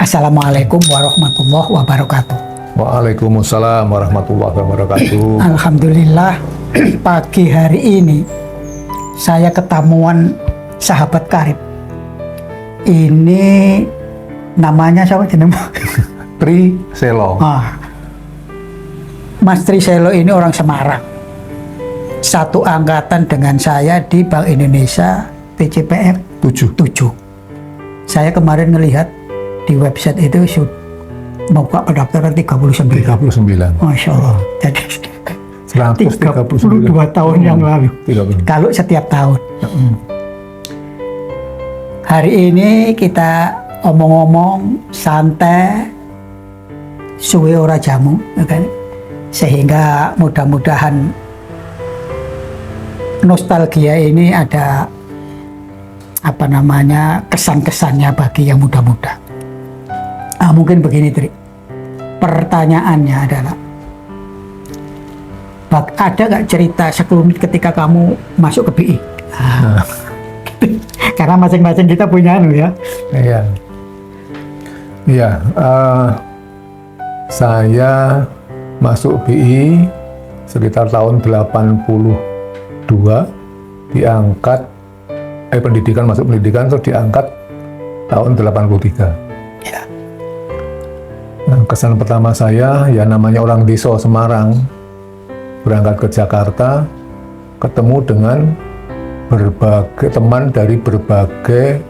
Assalamualaikum warahmatullahi wabarakatuh. Waalaikumsalam warahmatullahi wabarakatuh. Alhamdulillah, pagi hari ini saya ketemuan sahabat karib. Ini namanya siapa jenengmu? Triselo. Mas Triselo ini orang Semarang. Satu angkatan dengan saya di Bank Indonesia TCPF 7. Saya kemarin melihat di website itu buka pendaftaran 39. Masya Allah. Jadi 132 tahun yang lalu. Kalau setiap tahun. Hari ini kita omong-omong santai, suwe ora jamu, kan? Sehingga mudah-mudahan nostalgia ini ada kesan-kesannya bagi yang muda-muda. Mungkin begini, Tri. Pertanyaannya adalah, ada nggak cerita sekelumit ketika kamu masuk ke BI? Karena masing-masing kita punya ya. Iya. Saya masuk BI sekitar tahun 82, diangkat masuk pendidikan terus diangkat tahun 83. Ya. Nah, kesan pertama saya ya namanya orang desa Semarang, berangkat ke Jakarta, ketemu dengan berbagai teman dari berbagai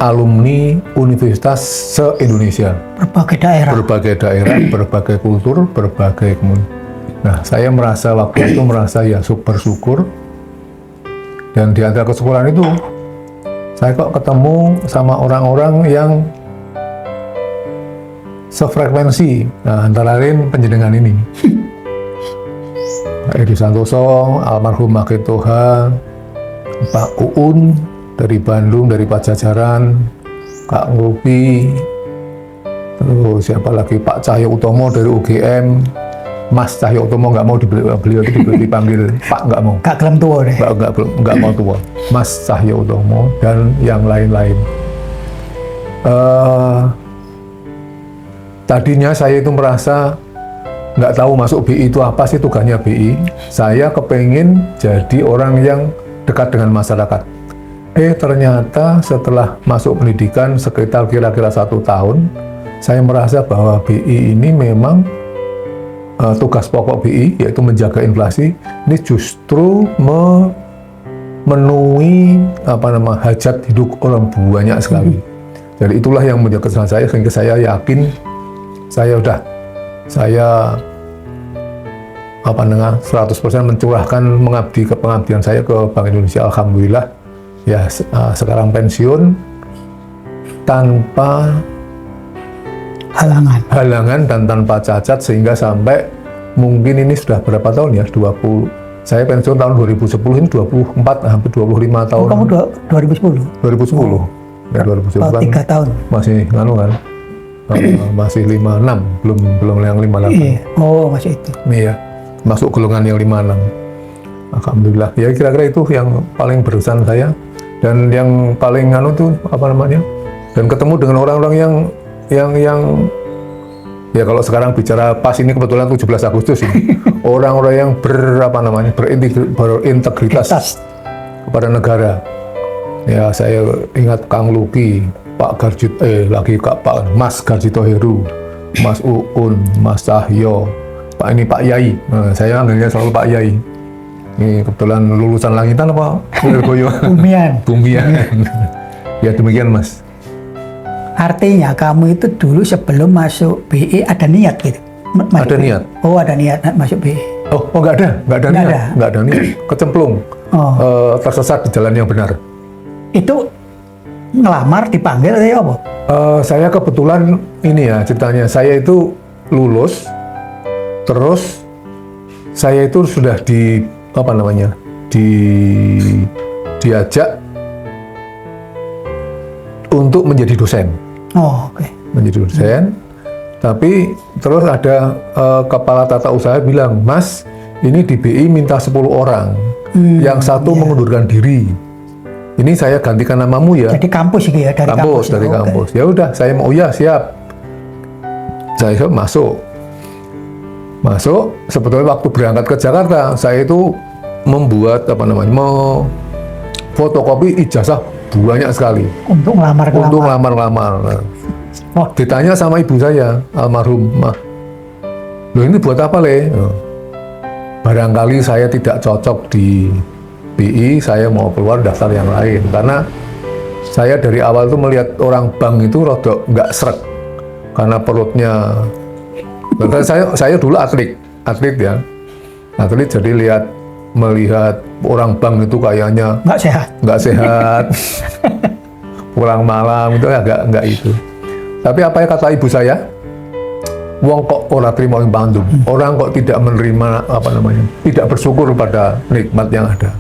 alumni universitas se-Indonesia. Berbagai daerah, berbagai kultur, berbagai komunitas. Nah, saya waktu itu merasa ya bersyukur. Dan di antara kesyukuran itu, saya kok ketemu sama orang-orang yang sefrekuensi. Nah, antara lain penjenengan ini. Pak Edi Santoso, almarhum Makit Toha, Pak Uun dari Bandung, dari Pajajaran, Kak Ngopi, terus siapa lagi, Pak Cahyo Utomo dari UGM, Mas Cahyo Utomo nggak mau beliau itu dipanggil Pak, nggak mau. Kak Klem tua deh. Nggak mau tua. Mas Cahyo Utomo dan yang lain-lain. Tadinya saya itu merasa nggak tahu masuk BI itu apa sih tugasnya BI. Saya kepengen jadi orang yang dekat dengan masyarakat. Ternyata setelah masuk pendidikan sekitar kira-kira 1 tahun, saya merasa bahwa BI ini memang tugas pokok BI yaitu menjaga inflasi ini justru memenuhi hajat hidup orang banyak sekali. Jadi itulah yang menjadi kesan saya sehingga saya yakin saya 100% mencurahkan pengabdian saya ke Bank Indonesia. Alhamdulillah ya sekarang pensiun tanpa halangan dan tanpa cacat, sehingga sampai mungkin ini sudah berapa tahun ya, 20, saya pensiun tahun 2010, ini 24, hampir 25 tahun. Kamu 2010? 2010. Ya 2010 kan 3 tahun. Masih masih 56, belum yang 58. Iya. Masih itu. Iya, masuk golongan yang 56. Alhamdulillah. Ya kira-kira itu yang paling berkesan saya, dan yang paling dan ketemu dengan orang-orang yang ya kalau sekarang bicara pas ini kebetulan 17 Agustus ini orang-orang yang berintegritas kepada negara. Ya saya ingat Kang Luki, Pak Garjito, Mas Garjito Heru, Mas Uun, Mas Cahyo, Pak Yai. Nah, saya anggapnya selalu Pak Yai. Ini kebetulan lulusan Langitan apa? Bumian. Ya demikian, Mas. Artinya kamu itu dulu sebelum masuk BI ada niat gitu? Ada niat. Ada niat masuk BI. Nggak ada niat. Kecemplung. Tersesat di jalan yang benar. Itu ngelamar, dipanggil atau apa? Saya kebetulan ini ya ceritanya, saya itu lulus, terus saya itu sudah diajak untuk menjadi dosen. Menjadi dosen, tapi terus ada kepala tata usaha bilang, Mas, ini di BI minta 10 orang, yang satu mengundurkan diri. ini saya gantikan namamu ya. Jadi kampus gitu ya, dari kampus. Dari Oke. kampus. Ya udah, saya mau, ya siap. Saya masuk. Sebetulnya waktu berangkat ke Jakarta, saya itu membuat mau fotokopi ijazah banyak sekali Untuk ngelamar untuk ngelamar-ngelamar. Nah, Oh, ditanya sama ibu saya, almarhum, "Mah, loh ini buat apa, Le?" Nah, barangkali saya tidak cocok di BI, saya mau keluar daftar yang lain. Karena saya dari awal tuh melihat orang bank itu rodok nggak srek. Karena perutnya, bahkan saya dulu atlet ya. Atlet, jadi melihat orang bank itu kayaknya nggak sehat. nggak sehat, pulang malam itu agak nggak itu. Tapi apa yang kata ibu saya, wong kok ora terima yang bandung, orang kok tidak menerima tidak bersyukur pada nikmat yang ada.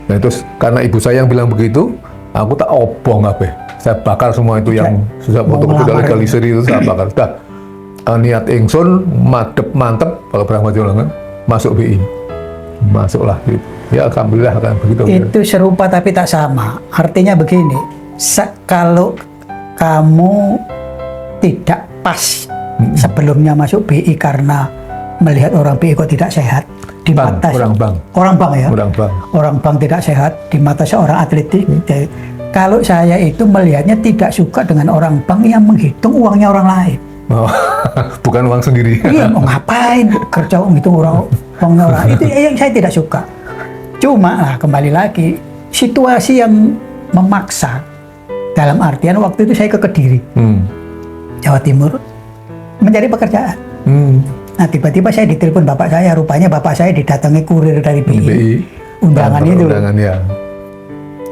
Nah itu karena ibu saya yang bilang begitu, aku tak obong apa, saya bakar semua itu yang susah fotokopi dan legalisir itu saya bakar. Sudah niat ingsun mantep kalau berangkat kan masuk BI, masuklah gitu. Ya alhamdulillah kan begitu. Itu serupa tapi tak sama. Artinya begini, kalau kamu tidak pas sebelumnya masuk BI karena melihat orang BI kok tidak sehat di mata orang bank tidak sehat di mata seorang atletik. Jadi, kalau saya itu melihatnya tidak suka dengan orang bank yang menghitung uangnya orang lain. Oh, bukan uang sendiri. Iya, mau ngapain kerja menghitung uangnya orang itu yang saya tidak suka. Cuma kembali lagi situasi yang memaksa, dalam artian waktu itu saya ke Kediri, Jawa Timur, mencari pekerjaan. Nah tiba-tiba saya ditelepon bapak saya, rupanya bapak saya didatangi kurir dari BI, undangan itu. Ya.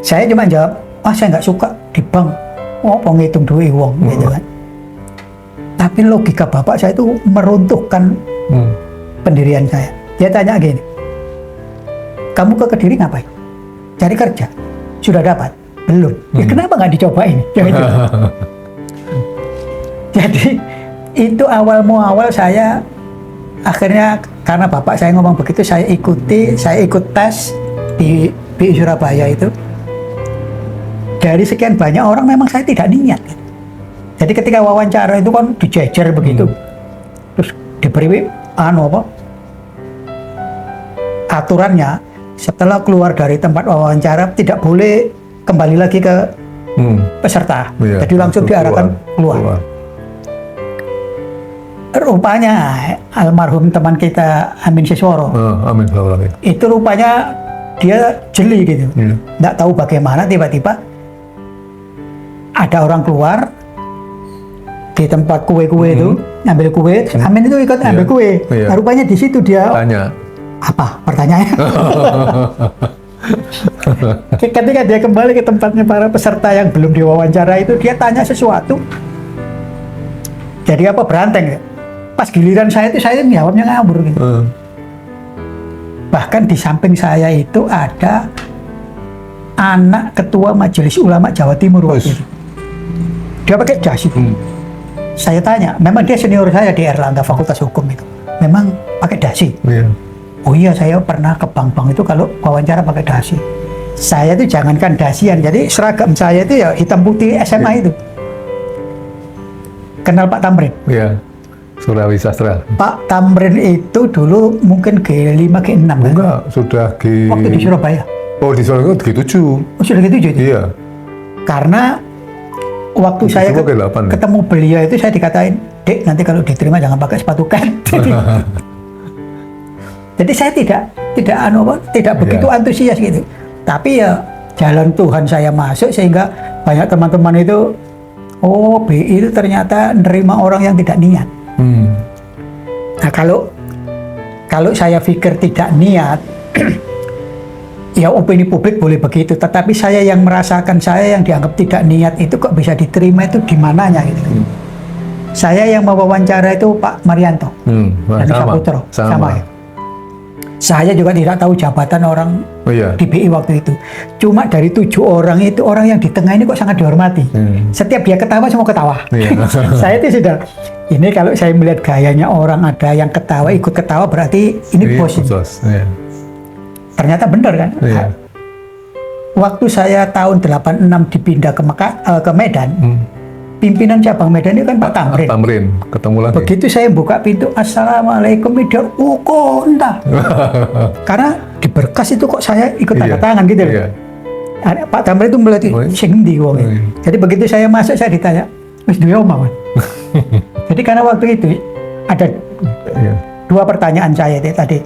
Saya cuma jawab, saya nggak suka di bank, ngitung duit uang, gitu kan. Tapi logika bapak saya itu meruntuhkan pendirian saya. Dia tanya gini, kamu ke Kediri ngapain? Cari kerja. Sudah dapat? Belum. Ya kenapa nggak dicobain? Jadi itu awal saya akhirnya karena bapak saya ngomong begitu, saya ikut tes di BI Surabaya itu. Dari sekian banyak orang memang saya tidak niat. Jadi ketika wawancara itu kan dijejer begitu, terus diberi aturannya setelah keluar dari tempat wawancara tidak boleh kembali lagi ke peserta. Iya, Jadi langsung diarahkan keluar. Rupanya almarhum teman kita Amin Sisworo, itu rupanya dia jeli gitu, nggak tahu bagaimana tiba-tiba ada orang keluar di tempat kue-kue itu, ambil kue, Amin itu ikut ambil kue. Nah, rupanya di situ dia tanya apa pertanyaannya. Ketika dia kembali ke tempatnya para peserta yang belum diwawancara itu, dia tanya sesuatu. Jadi apa beranteng ya? Pas giliran saya itu saya jawabnya ngabur gitu. Bahkan di samping saya itu ada anak ketua Majelis Ulama Jawa Timur waktu itu. Dia pakai jas itu. Saya tanya, memang dia senior saya di Erlangga Fakultas Hukum itu. Memang pakai dasi. Oh iya, saya pernah ke bank-bank itu kalau wawancara pakai dasi. Saya itu jangankan dasian, jadi seragam saya itu ya hitam putih SMA itu. Kenal Pak Tamrin? Iya, Surawi Sastra. Pak Tamrin itu dulu mungkin G5, G6 kan? Enggak, sudah Waktu di Surabaya. Oh, di Surabaya G7. Oh, sudah G7 itu? Iya. Karena waktu saya ketemu beliau itu saya dikatain, "Dek, nanti kalau diterima jangan pakai sepatu kat." Jadi saya tidak begitu antusias gitu. Tapi ya jalan Tuhan saya masuk sehingga banyak teman-teman itu, oh BI itu ternyata nerima orang yang tidak niat. Nah kalau saya pikir tidak niat, ya opini publik boleh begitu. Tetapi saya yang merasakan, saya yang dianggap tidak niat itu kok bisa diterima itu di mananya gitu. Saya yang mewawancara itu Pak Marianto dan Saputro sama ya. Saya juga tidak tahu jabatan orang di BI waktu itu. Cuma dari 7 orang itu, orang yang di tengah ini kok sangat dihormati. Setiap dia ketawa, semua ketawa. Saya itu sudah, ini kalau saya melihat gayanya orang ada yang ketawa, ikut ketawa, berarti ini bos. Ternyata benar kan? waktu saya tahun 86 dipindah ke Medan, pimpinan cabang Medan itu kan Pak Tamrin. Tamrin, ketemu lagi. Begitu saya buka pintu, Assalamualaikum, dia, kok entah. Karena di berkas itu kok saya ikut tanda tangan gitu loh. Iya. Pak Tamrin itu melatih, sing ndi wong. Jadi begitu saya masuk, saya ditanya, wis duwe omah, Mas? Jadi karena waktu itu ada dua pertanyaan saya tadi.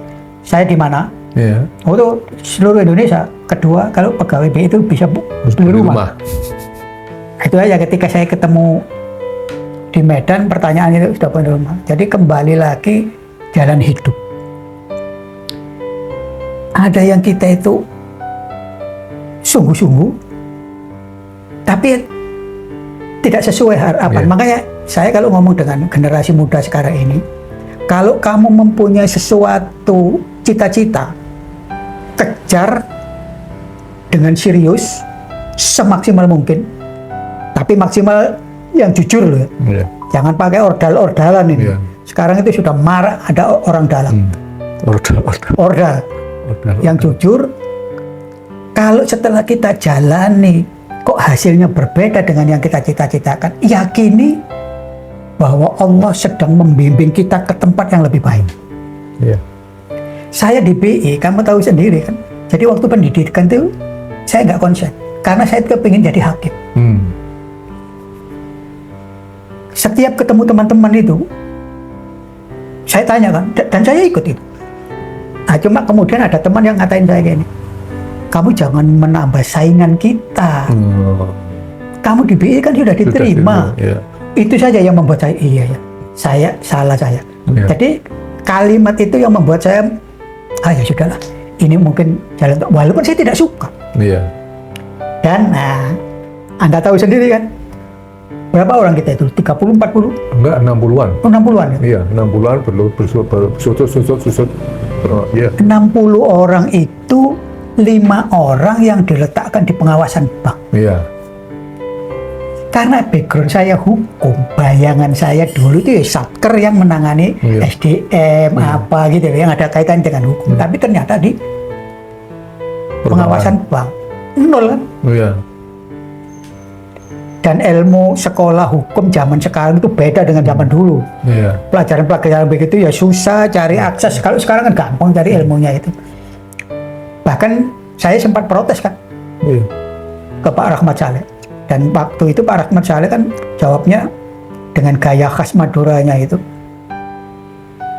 Saya di mana? Iya. Untuk seluruh Indonesia. Kedua, kalau pegawai BI itu bisa beli rumah. Itu aja ketika saya ketemu di Medan, pertanyaan itu sudah punya rumah. Jadi kembali lagi jalan hidup. Ada yang kita itu sungguh-sungguh, tapi tidak sesuai harapan. Makanya saya kalau ngomong dengan generasi muda sekarang ini, kalau kamu mempunyai sesuatu cita-cita, kejar dengan serius, semaksimal mungkin, tapi maksimal yang jujur loh. Jangan pakai ordal-ordalan ini. Sekarang itu sudah marak ada orang dalam. Ordal. Yang jujur, kalau setelah kita jalani, kok hasilnya berbeda dengan yang kita cita-citakan, yakini bahwa Allah sedang membimbing kita ke tempat yang lebih baik. Saya di BI, kamu tahu sendiri kan. Jadi waktu pendidikan itu saya nggak konsen, karena saya kepingin jadi hakim. Setiap ketemu teman-teman itu, saya tanya kan, dan saya ikut itu. Nah, cuma kemudian ada teman yang ngatain saya gini, kamu jangan menambah saingan kita. Kamu di BI kan sudah diterima. Itu saja yang membuat saya, iya ya, saya salah saya. Jadi kalimat itu yang membuat saya, ya sudahlah, ini mungkin jalan, walaupun saya tidak suka. Dan Anda tahu sendiri kan, berapa orang kita itu? 30, 40? Enggak, 60-an. Oh, 60-an ya? Iya, 60-an bersusut. 60 orang itu 5 orang yang diletakkan di pengawasan bank. Karena background saya hukum, bayangan saya dulu itu ya satker yang menangani SDM apa gitu yang ada kaitan dengan hukum. Tapi ternyata di pengawasan bank nol kan. Dan ilmu sekolah hukum zaman sekarang itu beda dengan zaman dulu. Pelajaran-pelajaran begitu ya susah cari akses. Kalau sekarang kan gampang cari ilmunya itu. Bahkan saya sempat protes kan ke Pak Rahmat Saleh. Dan waktu itu Pak Rahmat Saleh kan jawabnya dengan gaya khas Maduranya itu,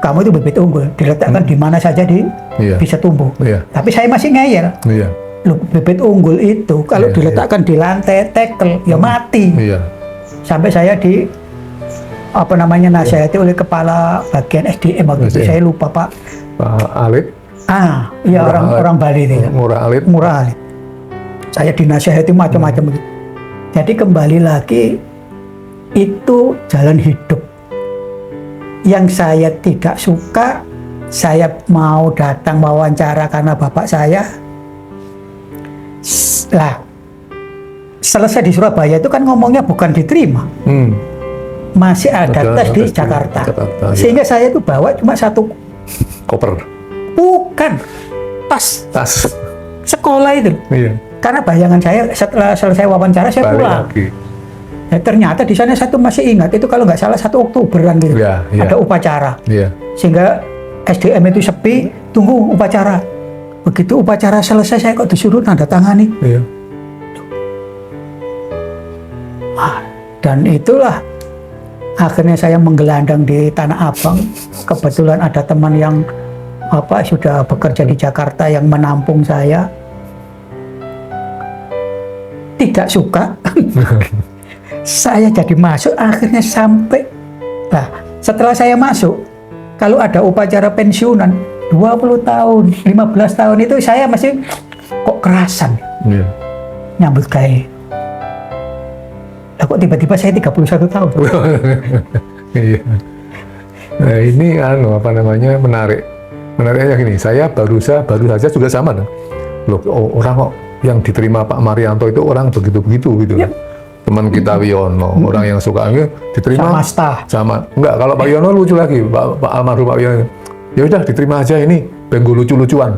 kamu itu bibit unggul, diletakkan di mana saja bisa tumbuh. Tapi saya masih ngeyel. Loh, bibit unggul itu kalau diletakkan di lantai tackle ya mati. Sampai saya nasihati oleh kepala bagian SDM waktu itu, saya lupa Pak Alit. Iya, orang Bali itu. Murah Alit. Saya dinasihati macam-macam gitu. Jadi kembali lagi, itu jalan hidup yang saya tidak suka. Saya mau datang wawancara karena bapak saya. Lah, selesai di Surabaya itu kan ngomongnya bukan diterima. Masih ada tes di Jakarta. Sehingga saya itu bawa cuma satu koper. Bukan, tas sekolah itu. Karena bayangan saya setelah selesai wawancara saya pulang. Ya, ternyata di sana satu masih ingat itu kalau nggak salah 1 Oktoberan gitu. Ada upacara. Sehingga SDM itu sepi, tunggu upacara. Begitu upacara selesai saya kok disuruh tanda tangani. Dan itulah akhirnya saya menggelandang di Tanah Abang. Kebetulan ada teman yang sudah bekerja di Jakarta yang menampung saya. Tidak suka. Saya jadi masuk, akhirnya sampai. Nah, setelah saya masuk, kalau ada upacara pensiunan 20 tahun, 15 tahun itu saya masih kok kerasan. Nyambut gaya. Lah kok tiba-tiba saya 31 tahun. Nah, ini menarik. Menariknya gini, saya baru saja juga sama. Loh, orang kok yang diterima Pak Marianto itu orang begitu-begitu gitu. Teman kita Wiono, orang yang suka diterima sama enggak. Kalau Pak Wiono lucu lagi, Pak almarhum Pak Wiono. Ya udah diterima aja, ini benggo lucu-lucuan.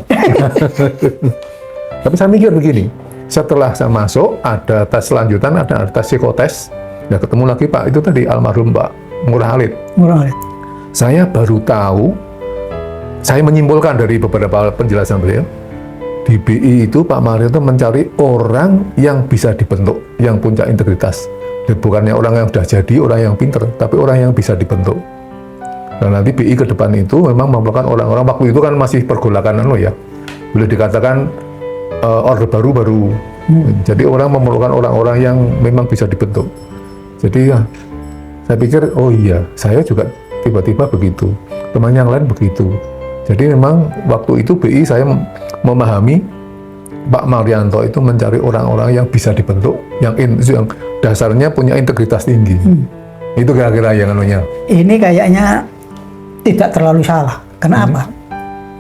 Tapi saya mikir begini, Setelah saya masuk, ada tes lanjutan, ada tes psikotes. Ya ketemu lagi Pak, itu tadi almarhum Pak Ngurah Halid. Ngurah Halid. Saya baru tahu, saya menyimpulkan dari beberapa penjelasan beliau, di BI itu Pak Marioto mencari orang yang bisa dibentuk, yang punya integritas. Dan bukannya orang yang sudah jadi, orang yang pinter, tapi orang yang bisa dibentuk. Nah nanti BI ke depan itu memang memerlukan orang-orang, waktu itu kan masih pergolakan ya, boleh dikatakan Orde Baru. Jadi orang memerlukan orang-orang yang memang bisa dibentuk. Jadi ya, saya pikir, oh iya, saya juga tiba-tiba begitu, teman yang lain begitu. Jadi memang waktu itu BI saya memahami Pak Marianto itu mencari orang-orang yang bisa dibentuk, yang dasarnya punya integritas tinggi. Itu kira-kira yang anunya. Ini kayaknya tidak terlalu salah. Kenapa?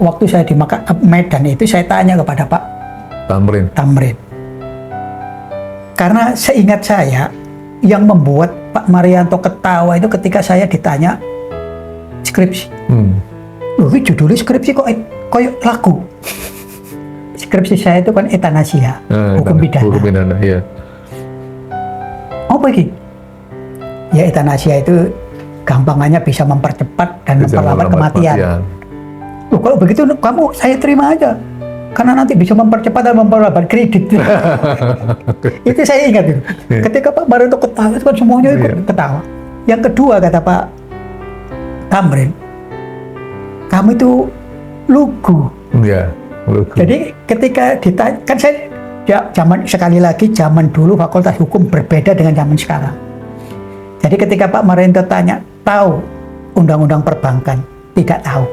Waktu saya di Medan itu saya tanya kepada Pak Tamrin. Karena seingat saya, yang membuat Pak Marianto ketawa itu ketika saya ditanya skripsi. Loh, judulnya skripsi kok lagu. Skripsi saya itu kan etanasia, hukum pidana. Hukum pidana, iya. Apa ini? Ya etanasia itu gampangannya bisa mempercepat dan memperlambat kematian. Loh, kalau begitu kamu saya terima aja. Karena nanti bisa mempercepat dan memperlambat kredit. Itu saya ingat itu. Ketika Pak Marianto ketawa, itu kan semuanya ikut ketawa. Yang kedua kata Pak Tamrin, kamu itu lugu. Iya, lugu. Jadi ketika ditanya, kan saya sekali lagi zaman dulu Fakultas Hukum berbeda dengan zaman sekarang. Jadi ketika Pak Marianto tanya, tahu Undang-Undang Perbankan? Tidak tahu.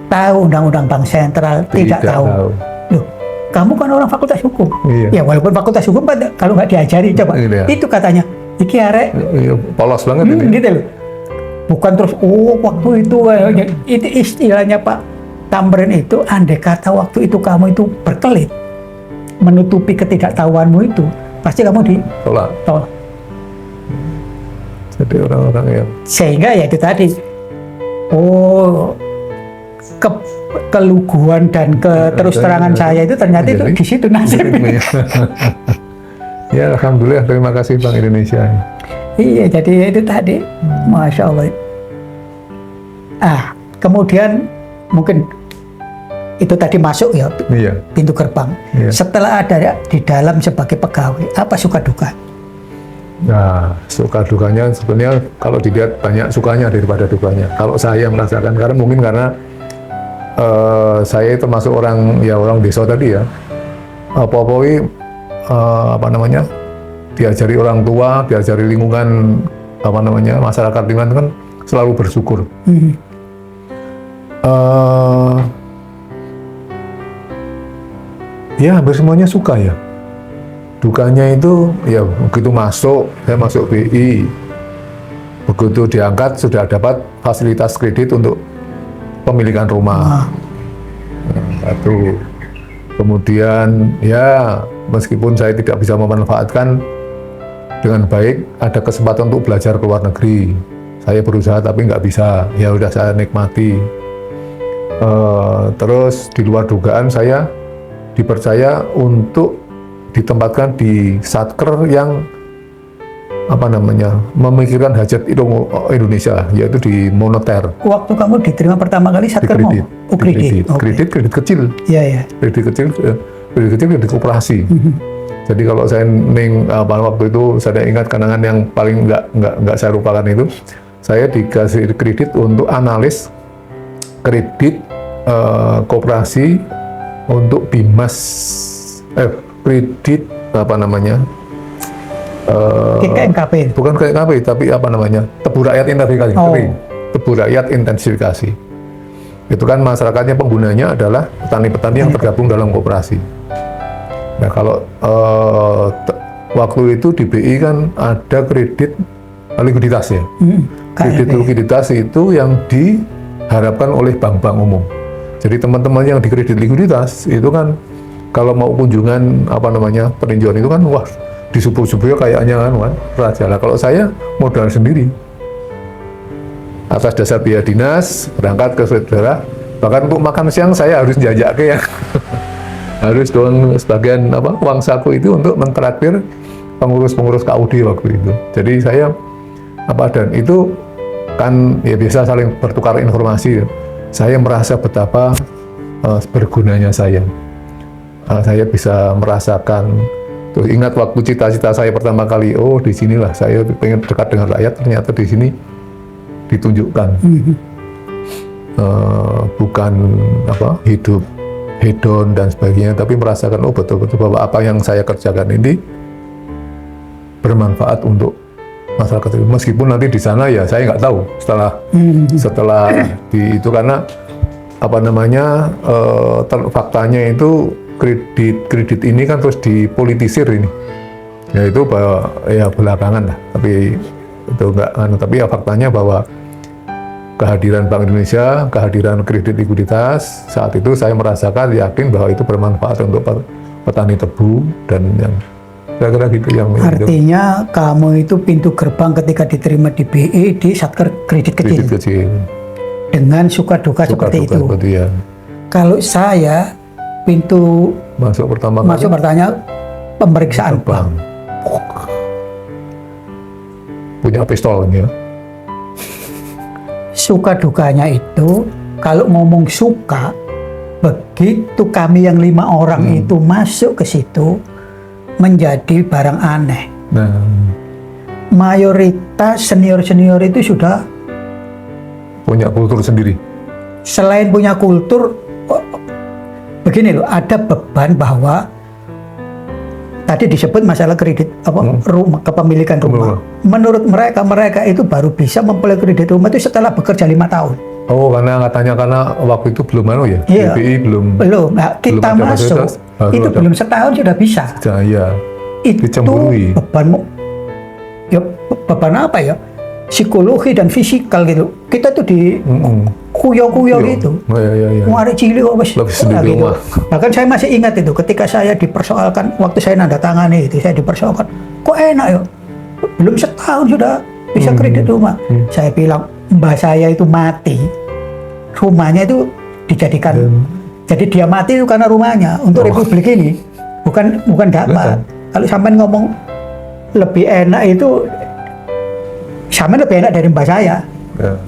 Tahu Undang-Undang Bank Sentral? Tidak tahu. Loh, kamu kan orang Fakultas Hukum. Iya. Ya walaupun Fakultas Hukum kalau nggak diajari, coba. Iya. Itu katanya, iki arek. Polos banget ini. Gitu loh. Bukan terus, waktu itu istilahnya Pak Tamrin itu, andai kata waktu itu kamu itu berkelit, menutupi ketidaktahuanmu itu, pasti kamu ditolak. Jadi orang-orang yang... Sehingga ya itu tadi, keluguan dan terus terangan saya itu ternyata itu di situ nasibnya. Ya alhamdulillah, terima kasih Bank Indonesia. Iya, jadi itu tadi, Masya Allah. Kemudian mungkin itu tadi masuk ya, pintu gerbang. Iya. Setelah ada di dalam sebagai pegawai, apa suka duka? Nah, suka dukanya sebenarnya kalau dilihat banyak sukanya daripada dukanya. Kalau saya merasakan, karena saya termasuk orang desa tadi ya, diajari orang tua, diajari lingkungan masyarakat lingkungan kan selalu bersyukur. Ya hampir semuanya suka ya. Dukanya itu ya begitu saya masuk BI, begitu diangkat sudah dapat fasilitas kredit untuk pemilikan rumah. Satu. Kemudian ya meskipun saya tidak bisa memanfaatkan dengan baik, ada kesempatan untuk belajar ke luar negeri. Saya berusaha tapi nggak bisa. Ya udah saya nikmati. Terus di luar dugaan saya dipercaya untuk ditempatkan di satker yang memikirkan hajat Indonesia, yaitu di moneter. Waktu kamu diterima pertama kali satker mau? Kredit kecil. Iya. Kredit kredit koperasi. Jadi kalau saya waktu itu saya ingat kenangan yang paling nggak saya lupakan itu, saya dikasih kredit untuk analis kredit koperasi untuk bimas kredit KKNKP. Bukan KKNKP, tapi tebu rakyat intensifikasi. Tebu rakyat intensifikasi. Itu kan masyarakatnya penggunanya adalah petani-petani yang tergabung dalam koperasi. Nah kalau waktu itu di BI kan ada kredit likuiditas ya. Kredit likuiditas itu yang diharapkan oleh bank-bank umum. Jadi teman-teman yang di kredit likuiditas itu kan kalau mau kunjungan peninjauan itu kan wah disubuh-subuhnya kayaknya kan raja lah. Kalau saya modal sendiri atas dasar biaya dinas berangkat ke saudara, bahkan untuk makan siang saya harus jajak ke harus dong sebagian uang saku itu untuk mentraktir pengurus-pengurus KUD waktu itu. Jadi saya dan itu kan ya biasa saling bertukar informasi. Saya merasa betapa bergunanya saya. Saya bisa merasakan. Terus ingat waktu cita-cita saya pertama kali, di sinilah saya pengen dekat dengan rakyat. Ternyata di sini ditunjukkan. Bukan hidup hedon dan sebagainya, tapi merasakan betul-betul bahwa apa yang saya kerjakan ini bermanfaat untuk masyarakat. Meskipun nanti di sana ya saya nggak tahu setelah di itu, karena faktanya itu kredit ini kan terus dipolitisir ini, ya itu ya belakangan lah, tapi itu nggak, tapi ya faktanya bahwa kehadiran Bank Indonesia, kehadiran kredit likuiditas, saat itu saya merasakan yakin bahwa itu bermanfaat untuk petani tebu dan yang kira-kira gitu yang artinya itu. Kamu itu pintu gerbang ketika diterima di BI di Satker kredit kecil. Dengan suka duka seperti itu. Ya. Kalau saya pintu masuk pertanyaan pemeriksaan bank. Punya pistol ya. Suka dukanya itu, kalau ngomong suka, begitu kami yang 5 orang itu masuk ke situ, menjadi barang aneh. Mayoritas senior-senior itu sudah punya kultur sendiri. Selain punya kultur, begini loh, ada beban bahwa tadi disebut masalah kredit rumah, kepemilikan rumah. Menurut mereka itu baru bisa memperoleh kredit rumah itu setelah bekerja 5 tahun. Karena waktu itu belum iya, BPI belum. Nah, kita belum masuk itu belum setahun sudah bisa. Iya. Itu dicemburui. Beban apa ya? Psikologi dan fisikal gitu. Kita tuh di kuyo-kuyo gitu. Iya. Ngari cilik kok wis. Gitu. Bahkan saya masih ingat itu ketika saya dipersoalkan waktu saya nanda tangani itu, saya dipersoalkan, kok enak ya? Belum setahun sudah bisa kredit rumah. Saya bilang, mbak saya itu mati. Rumahnya itu dijadikan jadi dia mati itu karena rumahnya untuk Republik ini. Bukan dapat. Kalau sampai ngomong lebih enak itu sama lebih enak dari mbak saya.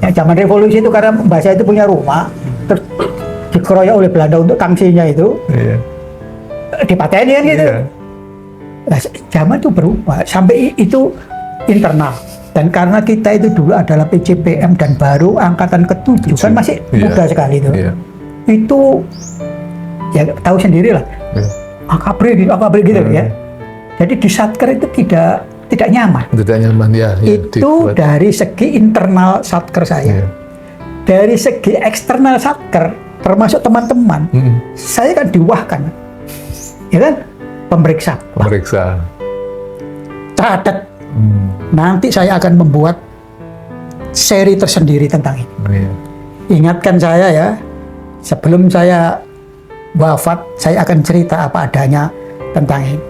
Ya, zaman revolusi itu karena mbak saya itu punya rumah, terus dikeroyok oleh Belanda untuk kangsinya itu, dipateni kan gitu. Nah, zaman itu berubah, sampai itu internal. Dan karena kita itu dulu adalah PCPM dan baru angkatan ke-7, kan masih muda sekali itu. Itu ya tahu sendiri lah, akabri gitu ya. Jadi di Satker itu tidak nyaman. Tidak nyaman ya. Itu dari segi internal Satker saya. Dari segi eksternal Satker, termasuk teman-teman, saya kan diwahkan, ya kan, pemeriksa. Catat. Nanti saya akan membuat seri tersendiri tentang ini. Ingatkan saya ya, sebelum saya wafat, saya akan cerita apa adanya tentang ini.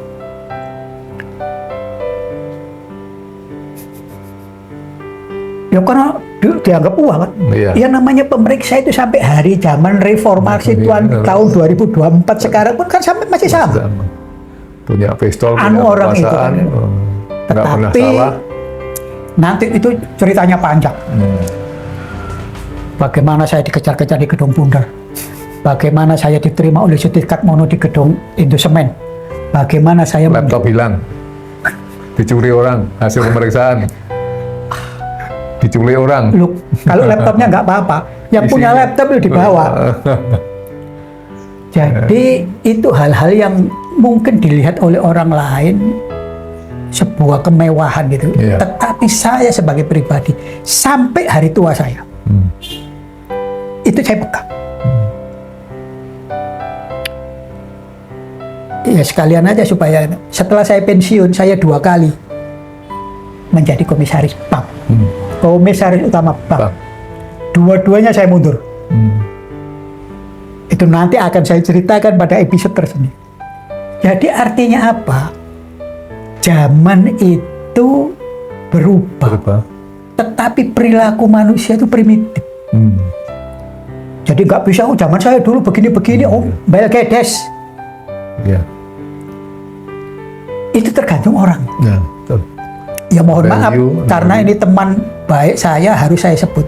Ya karena dianggap uang kan. Ya namanya pemeriksa itu sampai hari zaman reformasi tahun 2024 sekarang pun kan sampai masih sama. Punya pistol, punya orang itu kan. Tetapi nanti itu ceritanya panjang. Bagaimana saya dikejar-kejar di gedung Bundar. Bagaimana saya diterima oleh Sudikat Mono di gedung Indosemen. Bagaimana saya laptop hilang. Dicuri orang hasil pemeriksaan. Diculik orang. Loh, kalau laptopnya nggak apa-apa, yang punya laptop itu dibawa. Jadi itu hal-hal yang mungkin dilihat oleh orang lain sebuah kemewahan gitu. Tetapi saya sebagai pribadi sampai hari tua saya itu saya pegang. Ya sekalian aja supaya setelah saya pensiun saya 2 kali menjadi komisaris bank. Komisaris utama bank. Dua-duanya saya mundur. Itu nanti akan saya ceritakan pada episode tersendiri. Jadi artinya apa? Zaman itu berubah. Tetapi perilaku manusia itu primitif. Jadi nggak bisa, zaman saya dulu begini-begini, bayar kedes. Ya. Itu tergantung orang. Ya, betul. Ya mohon maaf, Value, karena ini teman baik saya harus saya sebut.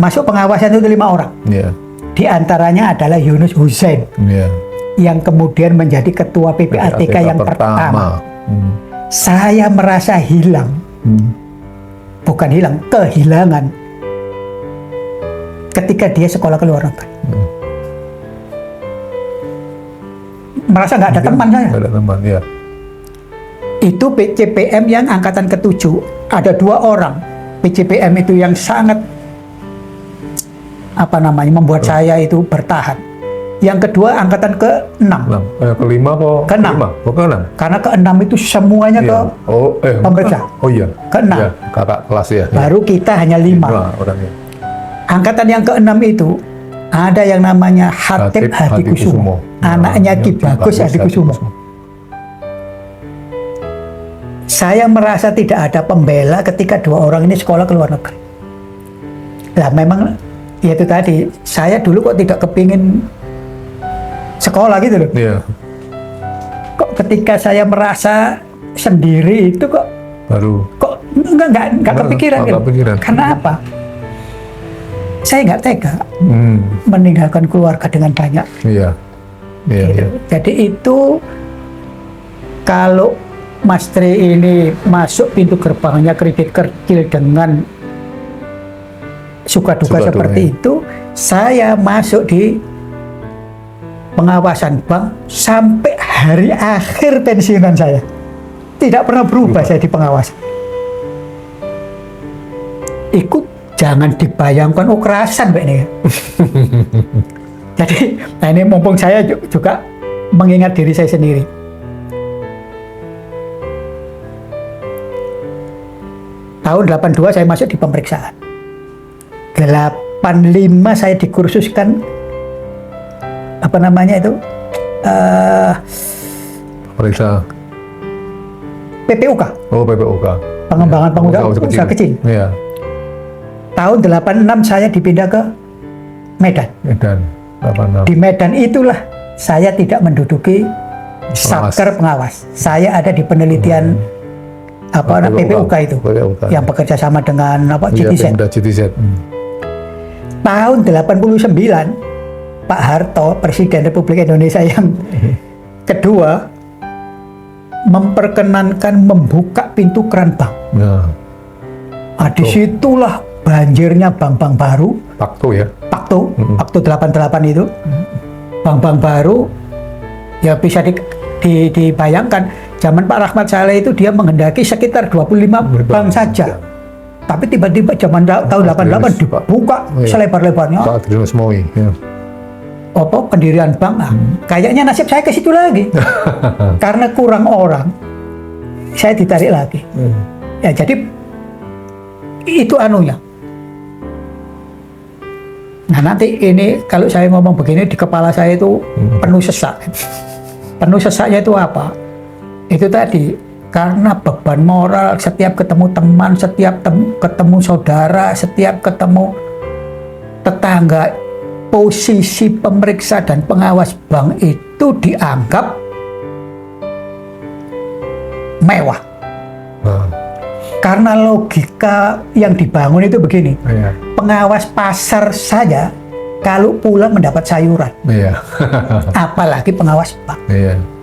Masuk pengawasan itu 5 orang. Ya. Di antaranya adalah Yunus Hussein Ya. yang kemudian menjadi ketua PPATK yang pertama. Saya merasa hilang, bukan hilang, kehilangan ketika dia sekolah ke luar negeri. Merasa nggak ada teman saya. Nggak ada teman, ya. Itu PCPM yang angkatan ke-7. Ada 2 orang PCPM itu yang sangat membuat saya itu bertahan. Yang kedua angkatan ke-6. Kelima kok? Ke-6. Ke-6. Karena ke-6 itu semuanya Iya. pemeriksa. Oh iya. Ke-6. Ya, kakak kelas ya. Baru kita hanya 5. Orangnya. Angkatan yang ke-6 itu ada yang namanya Hatip Hadikusumo. Anaknya Ki Bagus Hadikusumo. Saya merasa tidak ada pembela ketika 2 orang ini sekolah ke luar negeri. Lah memang ya itu tadi, saya dulu kok tidak kepingin sekolah gitu loh. Iya. Kok ketika saya merasa sendiri itu kok nggak kepikiran gitu. Kepikiran. Karena apa? Saya nggak tega meninggalkan keluarga dengan banyak. Iya. Iya, iya. Jadi itu kalau Mas Tri ini masuk pintu gerbangnya kredit kecil dengan suka-duka seperti itu, saya masuk di pengawasan bank sampai hari akhir pensiunan saya. Tidak pernah berubah saya di pengawasan. Ikut jangan dibayangkan kerasan Mbak ini. Jadi, nah ini mumpung saya juga mengingat diri saya sendiri. Tahun 82 saya masuk di pemeriksaan. 85 saya dikursuskan Periksa PPUK. Oh, PPUK. Pengembangan pengusaha usaha kecil. Iya. Tahun 86 saya dipindah ke Medan. Medan. 86. Di Medan itulah saya tidak menduduki satker pengawas. Saya ada di penelitian PPUK itu, PPUK. yang bekerja sama dengan GTZ. Iya, GTZ. Tahun 89 Pak Harto, Presiden Republik Indonesia yang kedua, memperkenankan membuka pintu keran bank. Ya. Nah, disitulah banjirnya bank-bank baru. Pakto ya. Pakto 88 itu. Bank-bank baru, ya bisa dibayangkan, zaman Pak Rahmat Saleh itu dia menghendaki sekitar 25 bank saja. Tapi tiba-tiba zaman tahun 88 dibuka selebar-lebarnya. Pak Adrianus Moi. Ya. Pendirian bank, kayaknya nasib saya ke situ lagi. Karena kurang orang, saya ditarik lagi. Ya jadi itu anunya. Nah nanti ini kalau saya ngomong begini di kepala saya itu penuh sesak. Penuh sesaknya itu apa? Itu tadi karena beban moral setiap ketemu teman, setiap ketemu saudara, setiap ketemu tetangga, posisi pemeriksa dan pengawas bank itu dianggap mewah. Karena logika yang dibangun itu begini, pengawas pasar saja kalau pulang mendapat sayuran, apalagi pengawas bank.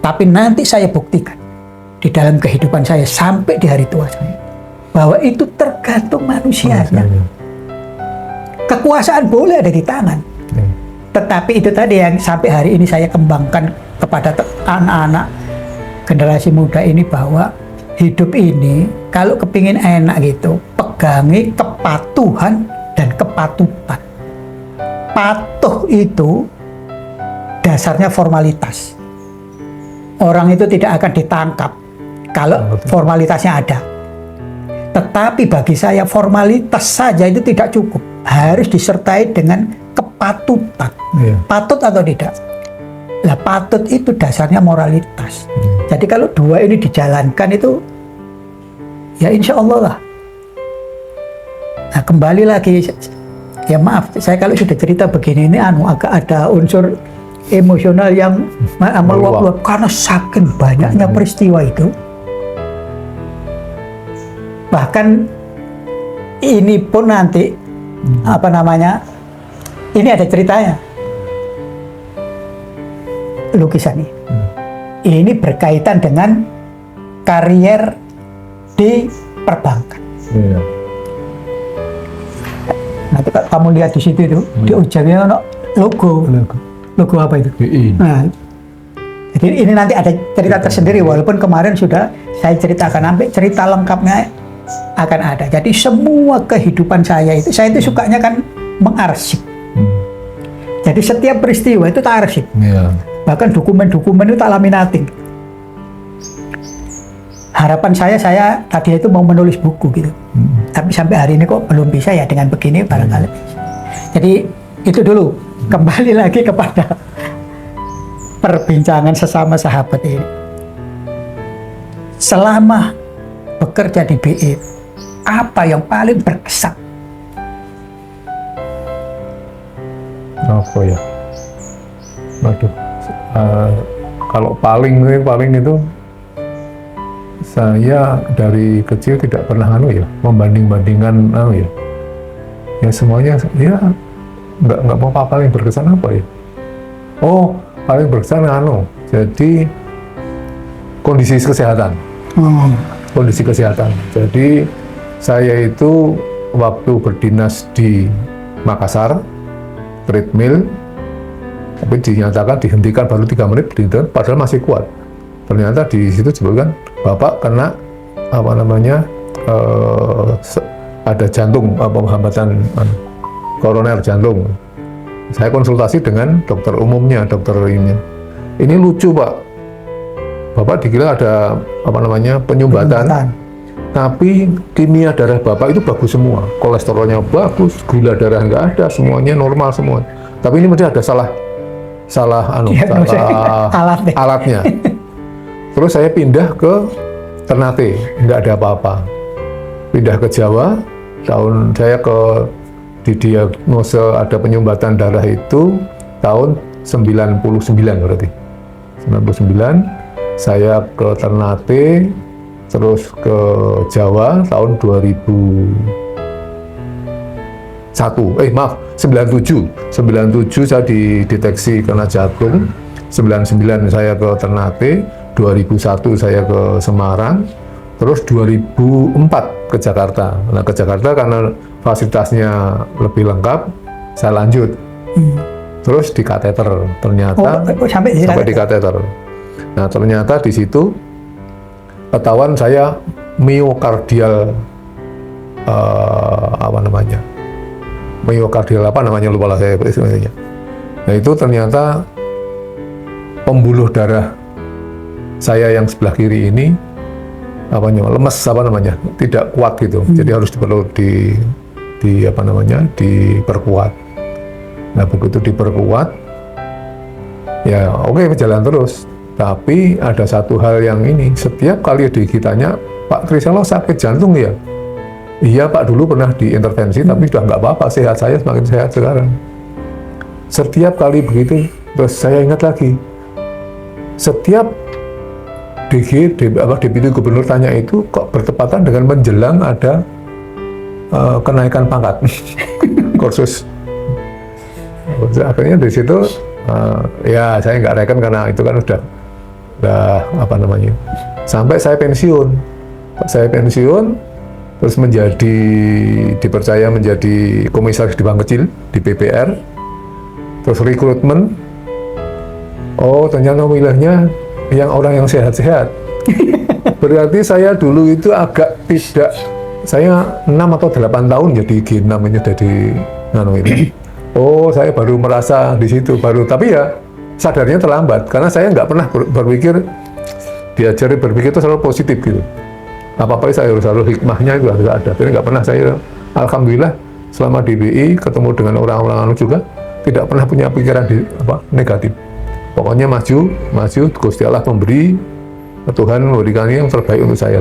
Tapi nanti saya buktikan di dalam kehidupan saya sampai di hari tua saya bahwa itu tergantung manusianya. Kekuasaan boleh ada di tangan, tetapi itu tadi yang sampai hari ini saya kembangkan kepada anak-anak generasi muda ini, bahwa hidup ini kalau kepingin enak gitu, pegangi kepatuhan dan kepatutan. Patuh itu dasarnya formalitas. Orang itu tidak akan ditangkap kalau formalitasnya ada. Tetapi bagi saya formalitas saja itu tidak cukup, harus disertai dengan kepatutan. Patut atau tidak? Lah patut itu dasarnya moralitas. Jadi kalau dua ini dijalankan itu, ya insya Allah lah. Nah kembali lagi, ya maaf, saya kalau sudah cerita begini ini agak ada unsur emosional yang meluap-luap karena saking banyaknya peristiwa itu. Bahkan ini pun nanti apa namanya, ini ada ceritanya, lukisan ini berkaitan dengan karier di perbankan. Nanti kalau kamu lihat di situ itu di ujungnya ada logo apa itu? BI. Nah, jadi ini nanti ada cerita tersendiri, walaupun kemarin sudah saya ceritakan, sampai cerita lengkapnya akan ada. Jadi semua kehidupan saya itu sukanya kan mengarsip. Jadi setiap peristiwa itu tak arsip. Bahkan dokumen-dokumen itu tak laminating. Harapan saya tadi itu mau menulis buku gitu. Tapi sampai hari ini kok belum bisa, ya dengan begini barangkali bisa. Jadi itu dulu, kembali lagi kepada perbincangan sesama sahabat ini. Selama bekerja di BI, apa yang paling berkesan? Apa ya? Waduh, kalau paling itu saya dari kecil tidak pernah membanding-bandingkan ya semuanya ya nggak mau paling berkesan apa ya. Oh, paling berkesan jadi kondisi kesehatan. Kondisi kesehatan. Jadi saya itu waktu berdinas di Makassar, treadmill, tapi dinyatakan dihentikan baru 3 menit, padahal masih kuat. Ternyata di situ disebutkan Bapak kena ada jantung, penghambatan koroner jantung. Saya konsultasi dengan dokter umumnya, dokter ini. Ini lucu Pak, Bapak dikira ada penyumbatan. Tapi kimia darah Bapak itu bagus semua, kolesterolnya bagus, gula darah nggak ada, semuanya normal semua. Tapi ini mesti ada salah alatnya. Terus saya pindah ke Ternate, nggak ada apa-apa. Pindah ke Jawa, saya didiagnose ada penyumbatan darah itu tahun 99 berarti. 99, saya ke Ternate, terus ke Jawa tahun 97 saya dideteksi kena jantung, 99 saya ke Ternate, 2001 saya ke Semarang, terus 2004 ke Jakarta. Nah ke Jakarta karena fasilitasnya lebih lengkap, saya lanjut. Terus di kateter, ternyata sampai di kateter. Nah ternyata di situ ketahuan saya miokardial lupa lah saya istilahnya. Nah itu ternyata pembuluh darah saya yang sebelah kiri ini lemes tidak kuat gitu. Jadi harus diperkuat. Nah begitu diperkuat, ya oke, berjalan terus. Tapi ada satu hal yang ini, setiap kali ditanya, Pak Triselo sakit jantung ya? Iya Pak, dulu pernah diintervensi, tapi sudah nggak apa-apa, sehat, saya semakin sehat sekarang. Setiap kali begitu, terus saya ingat lagi, setiap Deputi Gubernur tanya itu kok bertepatan dengan menjelang ada kenaikan pangkat kursus. Akhirnya dari situ ya saya nggak reken karena itu kan udah sampai saya pensiun. Terus dipercaya menjadi komisaris di bank kecil di BPR, terus rekrutmen. Oh ternyata milihnya yang orang yang sehat-sehat. Berarti saya dulu itu saya 6 atau 8 tahun jadi G6 ini ini. Oh saya baru merasa di situ tapi ya sadarnya terlambat karena saya nggak pernah diajari berpikir itu selalu positif gitu. Apa-apa saya harus hikmahnya itu harus ada. Jadi nggak pernah saya, alhamdulillah selama di BI ketemu dengan orang-orang juga tidak pernah punya pikiran negatif. Pokoknya maju, Gusti Allah memberi, Tuhan memberikan yang terbaik untuk saya.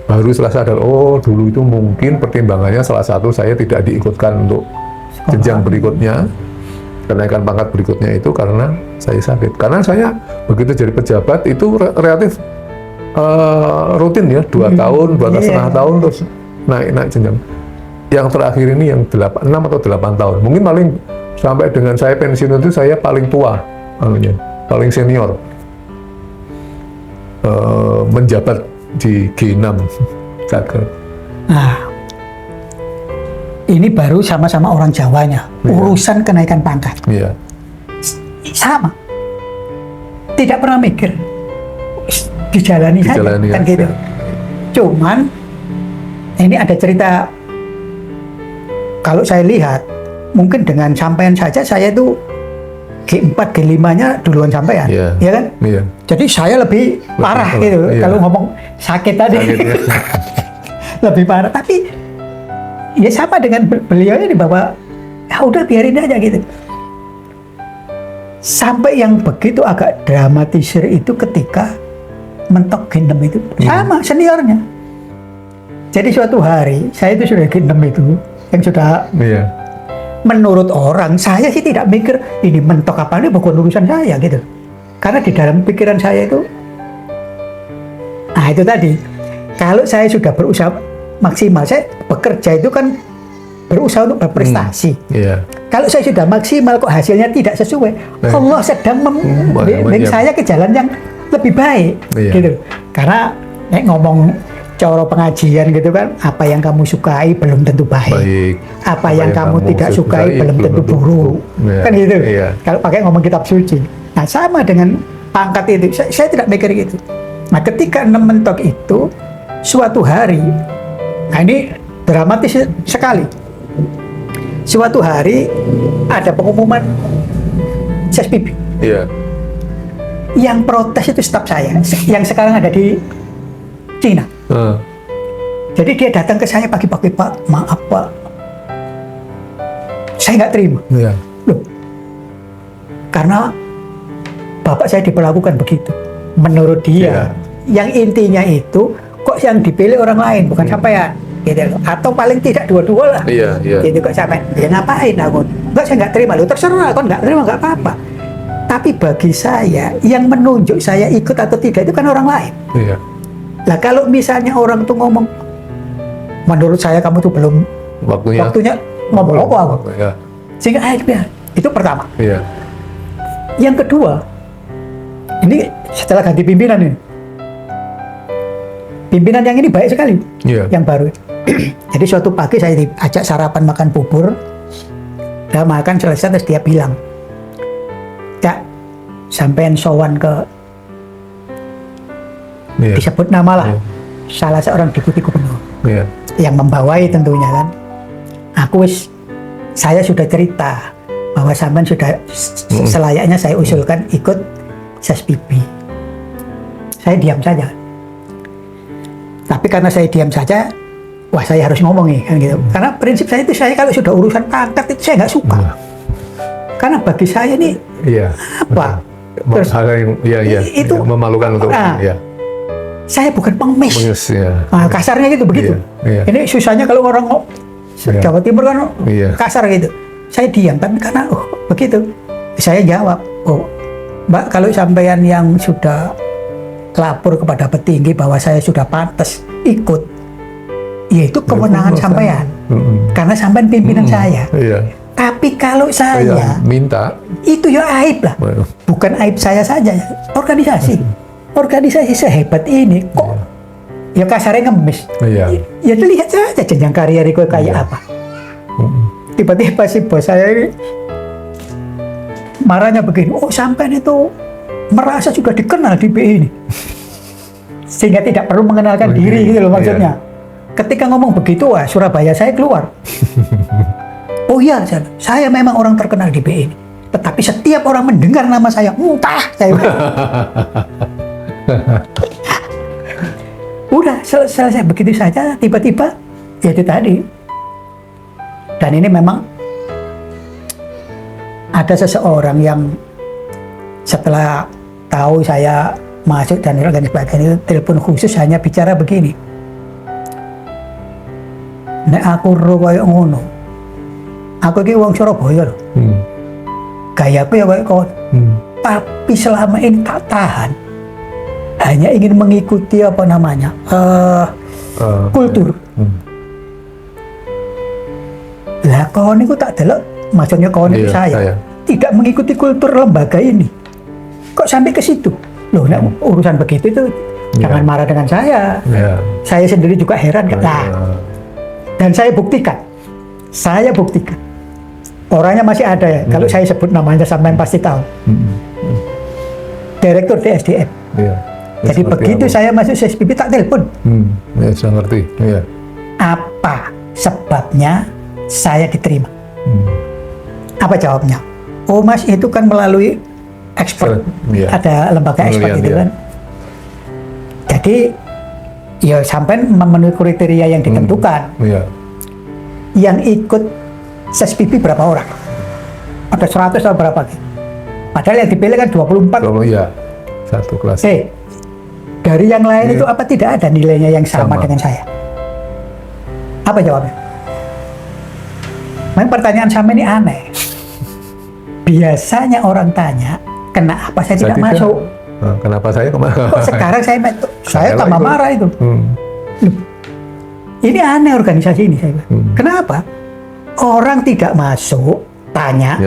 Baru setelah sadar, oh dulu itu mungkin pertimbangannya salah satu saya tidak diikutkan untuk jenjang berikutnya. kenaikan pangkat berikutnya itu karena saya sakit. Karena saya begitu jadi pejabat itu relatif rutin ya, 2 tahun, 2,5 tahun terus naik jenjang. Yang terakhir ini yang 6 atau 8 tahun. Mungkin paling sampai dengan saya pensiun itu saya paling tua, paling senior menjabat di G6 Cager. Nah, ini baru sama-sama orang Jawanya, urusan kenaikan pangkat. Iya. Sama. Tidak pernah mikir. Dijalani saja, kan aja. gitu. Cuman, ini ada cerita, kalau saya lihat, mungkin dengan sampean saja saya itu G4, G5-nya duluan sampean, ya kan? Iya. Jadi saya lebih parah gitu, kalau ngomong sakit tadi. Lebih parah, tapi ya sama dengan beliau ini bahwa ya udah biarin aja gitu. Sampai yang begitu agak dramatisir itu ketika mentok G6 itu sama seniornya. Jadi suatu hari saya itu sudah G6 itu yang sudah menurut orang saya sih tidak mikir ini mentok apa ini bukan urusan saya gitu. Karena di dalam pikiran saya itu itu tadi, kalau saya sudah berusaha maksimal, saya bekerja itu kan berusaha untuk berprestasi. Kalau saya sudah maksimal kok hasilnya tidak sesuai, Allah sedang membimbing saya ke jalan yang lebih baik, gitu. Karena ngomong cara pengajian gitu kan, apa yang kamu sukai belum tentu baik. Apa yang kamu tidak sukai belum tentu buruk, kan gitu. Kalau pakai ngomong kitab suci. Nah sama dengan pangkat itu, saya tidak mikir gitu. Nah ketika 6 mentok itu, suatu hari, nah ini dramatis sekali. Suatu hari ada pengumuman SPB. Yang protes itu staf saya, yang sekarang ada di Cina. Jadi dia datang ke saya pagi-pagi, Pak, maaf Pak, saya nggak terima. Loh, karena bapak saya diperlakukan begitu. Menurut dia, yang intinya itu kok yang dipilih orang lain, bukan sampean. Gitu loh. Atau paling tidak dua-dua lah. Gitu kok sampean. Ya ngapain aku? Enggak, saya nggak terima. Loh, terserah, kok nggak terima nggak apa-apa. Tapi bagi saya, yang menunjuk saya ikut atau tidak itu kan orang lain. Lah kalau misalnya orang tuh ngomong, menurut saya kamu tuh belum waktunya ngomong apa aku. Sehingga akhirnya itu pertama. Yang kedua, ini setelah ganti pimpinan ini, pimpinan yang ini baik sekali, yang baru. Jadi suatu pagi saya diajak sarapan makan bubur, udah makan selesai terus dia bilang, Cak, sampean sowan ke disebut nama lah, salah seorang deputi gubernur yang membawai tentunya kan. Saya sudah cerita bahwa sampean sudah selayaknya saya usulkan ikut SPB. Saya diam saja. Tapi karena saya diam saja, wah saya harus ngomong nih kan gitu. Karena prinsip saya itu, saya kalau sudah urusan pangkat itu saya nggak suka. Karena bagi saya ini apa? Terus itu memalukan untuk saya bukan pengemis. Kasarnya gitu begitu. Ini susahnya kalau orang Jawa Timur kan kasar gitu. Saya diam, tapi karena begitu, saya jawab, Mbak, kalau sampean yang sudah lapor kepada petinggi bahwa saya sudah pantas ikut, yaitu kewenangan sampean, karena sampean pimpinan saya. Tapi kalau saya minta, itu ya aib lah, bukan aib saya saja, organisasi sehebat ini kok ya kasarnya ngemis. Ya dilihat saja jenjang karirku kayak apa. Tiba-tiba si bos saya ini marahnya begini, sampean itu merasa sudah dikenal di BI ini, sehingga tidak perlu mengenalkan diri gitu loh maksudnya. Ketika ngomong begitu, Surabaya saya keluar. Oh iya, saya memang orang terkenal di BI ini, tetapi setiap orang mendengar nama saya, entah saya. Udah selesai begitu saja, tiba-tiba ya itu tadi. Dan ini memang ada seseorang yang setelah tahu saya masuk dan sebagainya, itu telepon khusus hanya bicara begini, nek aku ro koyo ngono, aku iki wong Surabaya lho, gayaku ya kayak kon. Tapi selama ini tak tahan, hanya ingin mengikuti apa namanya kultur. Lah kon itu tak delok, maksudnya kon itu saya tidak mengikuti kultur lembaga ini. Kok sampai ke situ? Loh, nah, urusan begitu itu jangan marah dengan saya. Saya sendiri juga heran kan. Nah, dan saya buktikan. Orangnya masih ada ya. Kalau saya sebut namanya sampean pasti tahu. Direktur DSDM. Jadi begitu saya masuk CSPP tak telepon. Ya, saya ngerti. Apa sebabnya saya diterima? Apa jawabnya? Oh mas, itu kan melalui expert. Ada lembaga expert itu kan. Jadi ya sampai memenuhi kriteria yang ditentukan. Yang ikut CSPP berapa orang? Ada 100 atau berapa? Padahal yang dipilih kan 24. Oh iya, satu kelas. Dari yang lain itu apa tidak ada nilainya yang sama dengan saya? Apa jawabnya? Memang pertanyaan sama ini aneh. Biasanya orang tanya, kenapa saya tidak masuk? Kenapa saya kemana? Kok sekarang saya tambah marah itu. Ini aneh organisasi ini saya. Kenapa? Orang tidak masuk, tanya,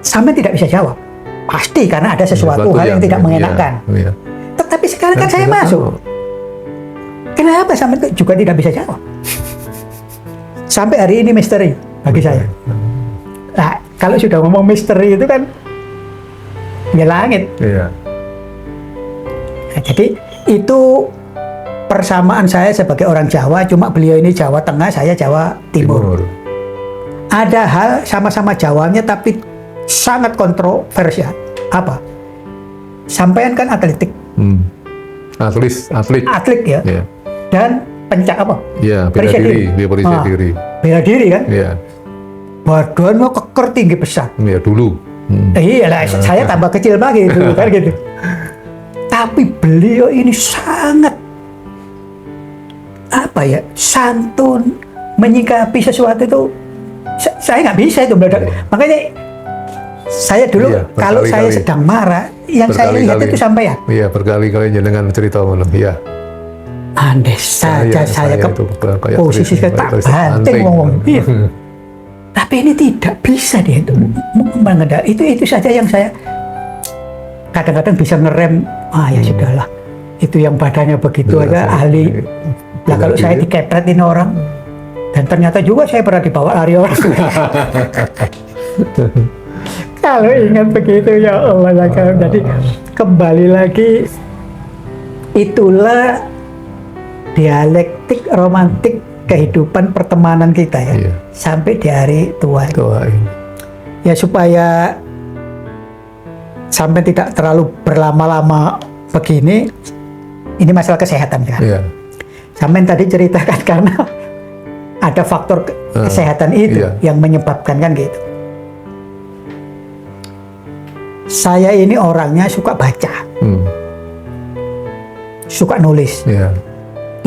sampai tidak bisa jawab. Pasti karena ada sesuatu hal yang tidak mengenakan. Tetapi sekarang kan saya masuk. Kenapa sampai juga tidak bisa jawab? Sampai hari ini misteri bagi saya. Nah, kalau sudah ngomong misteri itu kan ya langit. Nah, jadi itu persamaan saya sebagai orang Jawa, cuma beliau ini Jawa Tengah, saya Jawa Timur. Ada hal sama-sama Jawanya tapi sangat kontroversial. Apa? Sampean kan atletik. Atlet ya. Dan pencak apa? Iya, bela diri. Bela diri kan? Badannya keker tinggi besar. Iya, dulu. Iyalah, saya tambah kecil lagi dulu kan gitu. Tapi beliau ini sangat santun menyikapi sesuatu itu. Saya nggak bisa itu, makanya saya dulu kalau saya sedang marah, yang saya lihat itu sampean. Iya, berkali-kali jenengan cerita ngono. Iya. Andai saja saya ke posisi tak banting ngomong. Iya. Tapi ini tidak bisa dia itu mengendalikan. Itu saja yang saya kadang-kadang bisa ngerem. Ya sudahlah. Itu yang badannya begitu aja ahli. Lah kalau saya dikepretin orang, dan ternyata juga saya pernah dibawa lari orang. Kalau ingat begitu ya Allah ya kawan. Jadi kembali lagi, itulah dialektik romantik kehidupan pertemanan kita ya. Sampai di hari tua. Ya supaya sampai tidak terlalu berlama-lama begini, ini masalah kesehatan kan. Sampai tadi ceritakan karena ada faktor kesehatan itu yang menyebabkan kan gitu. Saya ini orangnya suka baca, suka nulis.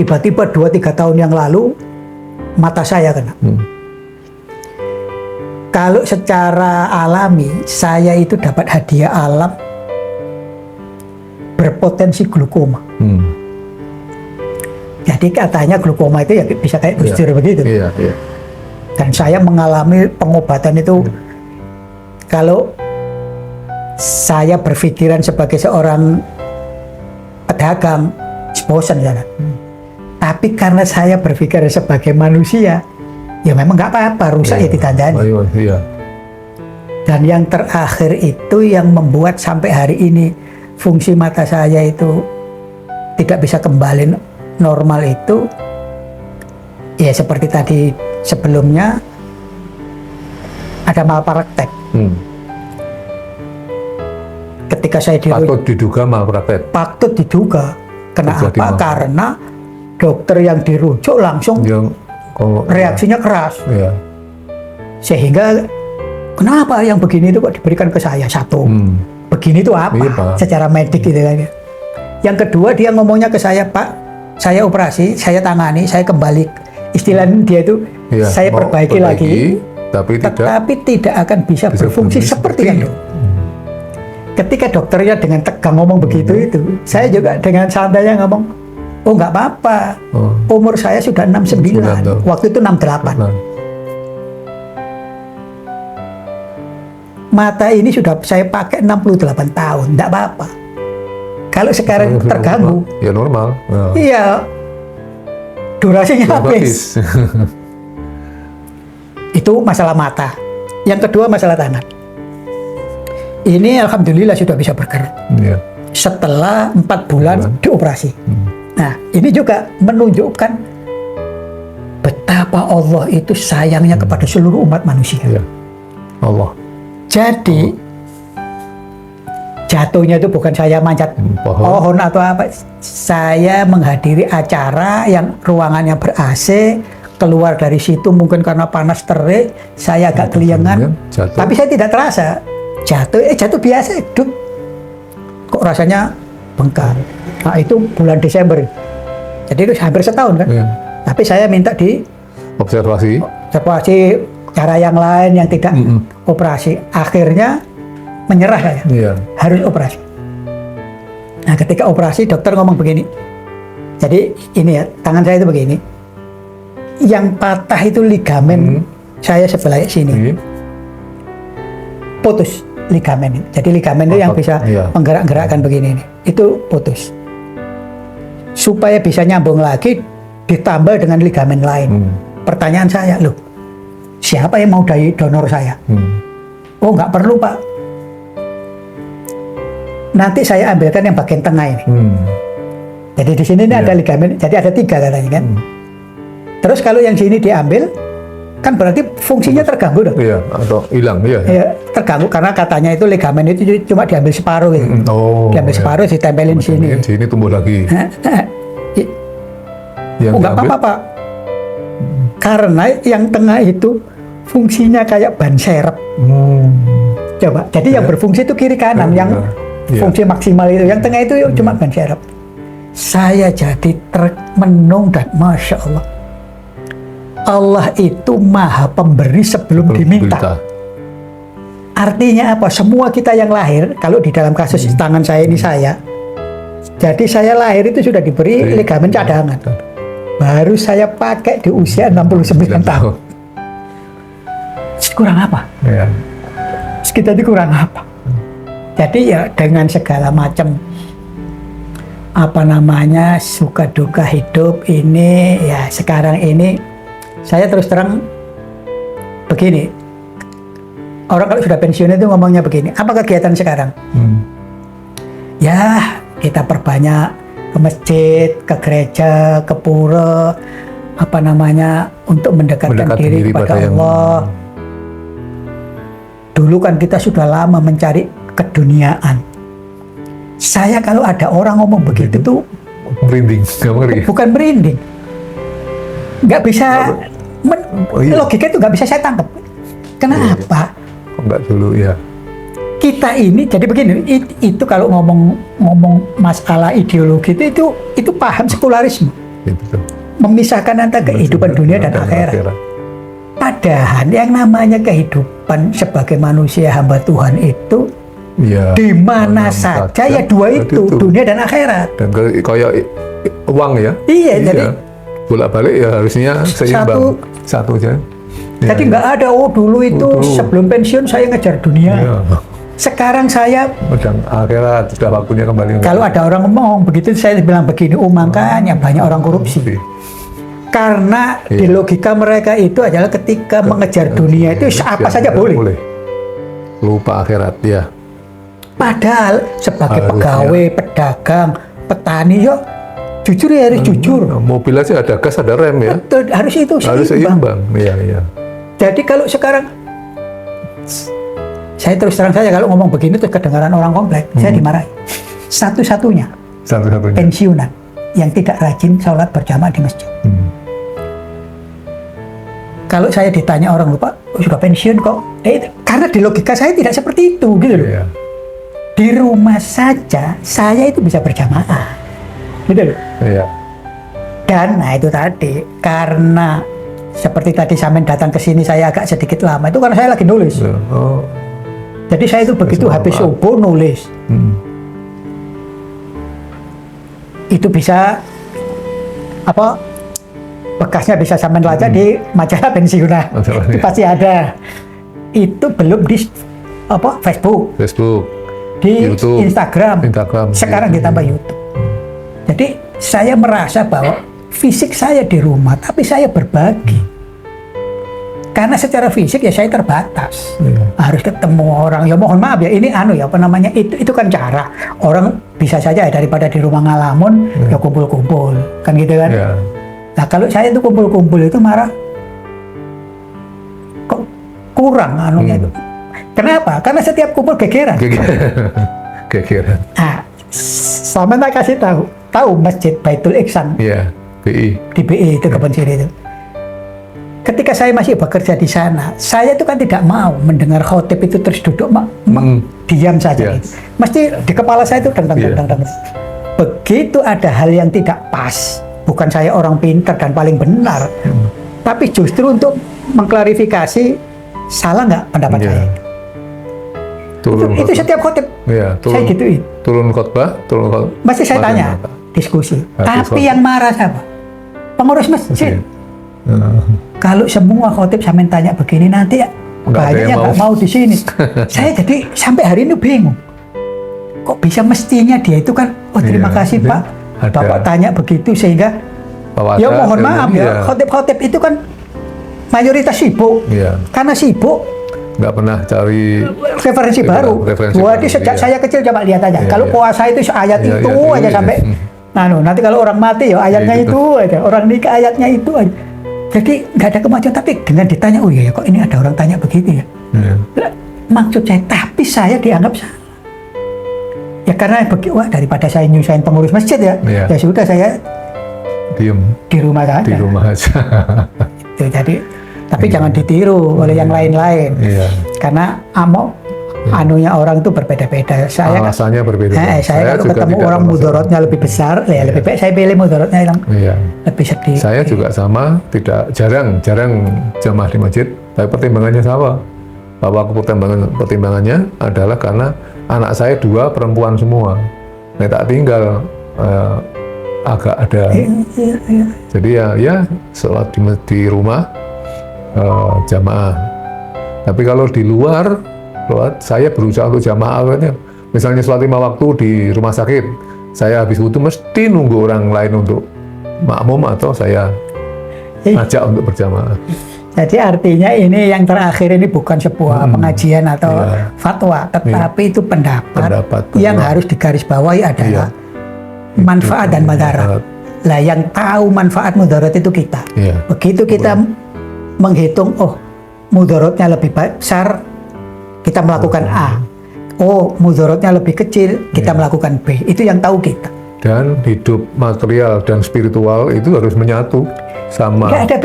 Tiba-tiba 2-3 tahun yang lalu mata saya kena. Kalau secara alami saya itu dapat hadiah alam berpotensi glaukoma. Jadi katanya glaukoma itu ya bisa kayak Gus Dur begitu. Dan saya mengalami pengobatan itu. Kalau saya berpikiran sebagai seorang pedagang, bosan sana. Tapi karena saya berpikir sebagai manusia, ya memang nggak apa-apa, rusak ya ditandani. Dan yang terakhir itu yang membuat sampai hari ini fungsi mata saya itu tidak bisa kembali normal itu, ya seperti tadi sebelumnya ada malpraktek. Ketika saya patut diduga malpraktek. Patut diduga. Kenapa? Karena dokter yang dirujuk langsung reaksinya keras. Sehingga kenapa yang begini itu kok diberikan ke saya? Satu, begini itu apa? Secara medik gitu kan. Yang kedua dia ngomongnya ke saya, Pak, saya operasi, saya tangani, saya kembali, istilahnya dia itu saya perbaiki lagi, tapi tidak akan bisa berfungsi seperti yang dulu. Ketika dokternya dengan tegang ngomong begitu itu, saya juga dengan santainya ngomong, oh nggak apa-apa, umur saya sudah 69, waktu itu 68. Mata ini sudah saya pakai 68 tahun, nggak apa-apa. Kalau sekarang terganggu, ya normal. iya, durasinya habis. Itu masalah mata. Yang kedua masalah tangan. Ini alhamdulillah sudah bisa bergerak. Ya. Setelah 4 bulan dioperasi. Nah, ini juga menunjukkan betapa Allah itu sayangnya kepada seluruh umat manusia. Ya. Allah. Jadi jatuhnya itu bukan saya manjat pohon atau apa. Saya menghadiri acara yang ruangannya ber-AC, keluar dari situ mungkin karena panas terik, saya agak keliengan, tapi saya tidak terasa. Jatuh biasa, duk. Kok rasanya bengkak. Nah, itu bulan Desember. Jadi itu hampir setahun kan. Tapi saya minta di observasi cara yang lain yang tidak operasi. Akhirnya menyerah saya. Harus operasi. Nah, ketika operasi dokter ngomong begini. Jadi ini ya, tangan saya itu begini. Yang patah itu ligamen saya sebelah sini. Putus ligamen. Jadi ligamen itu yang bisa menggerak-gerakkan begini ini. Itu putus. Supaya bisa nyambung lagi ditambah dengan ligamen lain. Pertanyaan saya, loh, siapa yang mau donor saya? Oh, nggak perlu, Pak. Nanti saya ambilkan yang bagian tengah ini. Jadi di sini ini ada ligamen, jadi ada 3 katanya kan. Terus kalau yang sini diambil, kan berarti fungsinya terganggu dong. Iya, atau hilang, iya, terganggu karena katanya itu ligamen itu cuma diambil separuh gitu. Diambil separuh, ditempelin sini. Sini tumbuh lagi. Oh, nggak apa-apa, Pak. Karena yang tengah itu fungsinya kayak ban serep. Coba, jadi yang berfungsi itu kiri kanan, yang fungsi maksimal itu. Yang tengah itu cuma ban serep. Saya jadi termenung dan Masya Allah. Allah itu maha pemberi sebelum diminta. Artinya apa? Semua kita yang lahir, kalau di dalam kasus tangan saya ini saya, jadi saya lahir itu sudah diberi ligamen cadangan. Baru saya pakai di usia 69 tahun. Kurang apa? Kita ini kurang apa? Jadi ya dengan segala macam suka duka hidup ini, ya sekarang ini saya terus terang begini, orang kalau sudah pensiun itu ngomongnya begini, apa kegiatan sekarang? Ya kita perbanyak ke masjid, ke gereja, ke pura, untuk mendekatkan diri kepada Allah. Dulu kan kita sudah lama mencari keduniaan. Saya kalau ada orang ngomong begitu tuh merinding, bukan merinding, nggak bisa. Logika itu nggak bisa saya tangkap. Kenapa? Enggak dulu ya. Kita ini jadi begini. Itu kalau ngomong masalah ideologi itu paham sekularisme. Memisahkan antara kehidupan dunia dan akhirat. Padahal yang namanya kehidupan sebagai manusia hamba Tuhan itu di mana saja ya dua itu, dunia dan akhirat. Dan kayak uang ya. Iya, jadi bolak-balik ya harusnya seimbang. Satu aja. Jadi nggak ada, dulu itu sebelum pensiun saya ngejar dunia. Sekarang saya sedang akhirat, sudah waktunya kembali. Kalau ada orang ngomong begitu, saya bilang begini, makanya banyak orang korupsi. Karena di logika mereka itu adalah ketika mengejar dunia itu apa saja boleh. Lupa akhirat, ya. Padahal sebagai pegawai, pedagang, petani, jujur ya harus jujur. Mobil aja ada gas, ada rem ya. Betul, harus itu seimbang. Iya. Jadi kalau sekarang saya terus terang saja kalau ngomong begini terus kedengaran orang komplek, saya dimarahi. Satu-satunya pensiunan yang tidak rajin sholat berjamaah di masjid. Kalau saya ditanya orang, lupa sudah pensiun kok? Karena di logika saya tidak seperti itu, gitu loh. Iya. Di rumah saja saya itu bisa berjamaah, gitu loh. Iya. Dan nah itu tadi karena seperti tadi sampean datang ke sini saya agak sedikit lama itu karena saya lagi nulis. Jadi saya itu begitu habis subuh nulis. Itu bisa apa? Bekasnya bisa sampean lacak di majalah pensiunan. Itu pasti ada. Itu belum di apa? Facebook, di YouTube, Instagram. Sekarang ditambah YouTube. Jadi saya merasa bahwa fisik saya di rumah, tapi saya berbagi. Karena secara fisik ya saya terbatas, harus ketemu orang. Ya mohon maaf ya, ini ya apa namanya, itu kan cara orang bisa saja ya, daripada di rumah ngalamun ya kumpul-kumpul kan gitu kan. Nah kalau saya itu kumpul-kumpul itu marah kok kurang itu. Kenapa? Karena setiap kumpul gegeran. Nah, sama tak kasih tahu Masjid Baitul Ihsan. BI. Di BI itu Kebon Sirih itu. Ketika saya masih bekerja di sana, saya itu kan tidak mau mendengar khotib itu terus duduk diam saja. Gitu. Mesti di kepala saya itu dang. Begitu ada hal yang tidak pas, bukan saya orang pintar dan paling benar, tapi justru untuk mengklarifikasi salah nggak pendapat saya. Itu setiap khotib saya gituin. Turun khotbah. Masih saya tanya, diskusi. Tapi yang marah siapa? Pengurus masjid. Kalau semua khotib sampai tanya begini nanti banyak yang nggak mau di sini. Saya jadi sampai hari ini bingung. Kok bisa mestinya dia itu kan, terima kasih Pak, Bapak tanya begitu sehingga ya mohon maaf ya, khotib-khotib itu kan mayoritas sibuk. Karena sibuk nggak pernah cari referensi baru. Jadi sejak saya kecil coba lihat aja. Kalau puasa itu ayat itu aja sampai nanti kalau orang mati ya ayatnya itu aja, orang nikah ayatnya itu aja. Jadi nggak ada kemajuan, tapi dengan ditanya, oh iya kok ini ada orang tanya begitu ya. Maksud saya, tapi saya dianggap salah. Ya karena daripada saya nyusahin pengurus masjid ya sudah saya diem di rumah saja. Itu jadi, tapi jangan ditiru oleh yang lain-lain. Karena anunya orang itu berbeda-beda. Alasannya berbeda. Saya kalau ketemu orang mudorotnya lebih besar, lebih baik saya pilih mudorotnya yang lebih sedikit. Saya juga sama, jarang jamaah di masjid, tapi pertimbangannya sama. Bahwa pertimbangannya adalah karena anak saya 2 perempuan semua. Tak tinggal agak ada. Jadi ya sholat di rumah jamaah. Tapi kalau di luar, saya berusaha untuk jamaah. Misalnya sholat 5 waktu di rumah sakit, saya habis wudhu mesti nunggu orang lain untuk makmum atau saya ajak untuk berjamaah. Jadi artinya ini yang terakhir ini bukan sebuah pengajian atau fatwa, tetapi itu pendapat yang harus digarisbawahi adalah manfaat dan madarat. Lah yang tahu manfaat mudarat itu kita. Begitu kita menghitung, mudaratnya lebih besar, kita melakukan A. Mudaratnya lebih kecil, kita melakukan B. Itu yang tahu kita. Dan hidup material dan spiritual itu harus menyatu sama. Nggak ada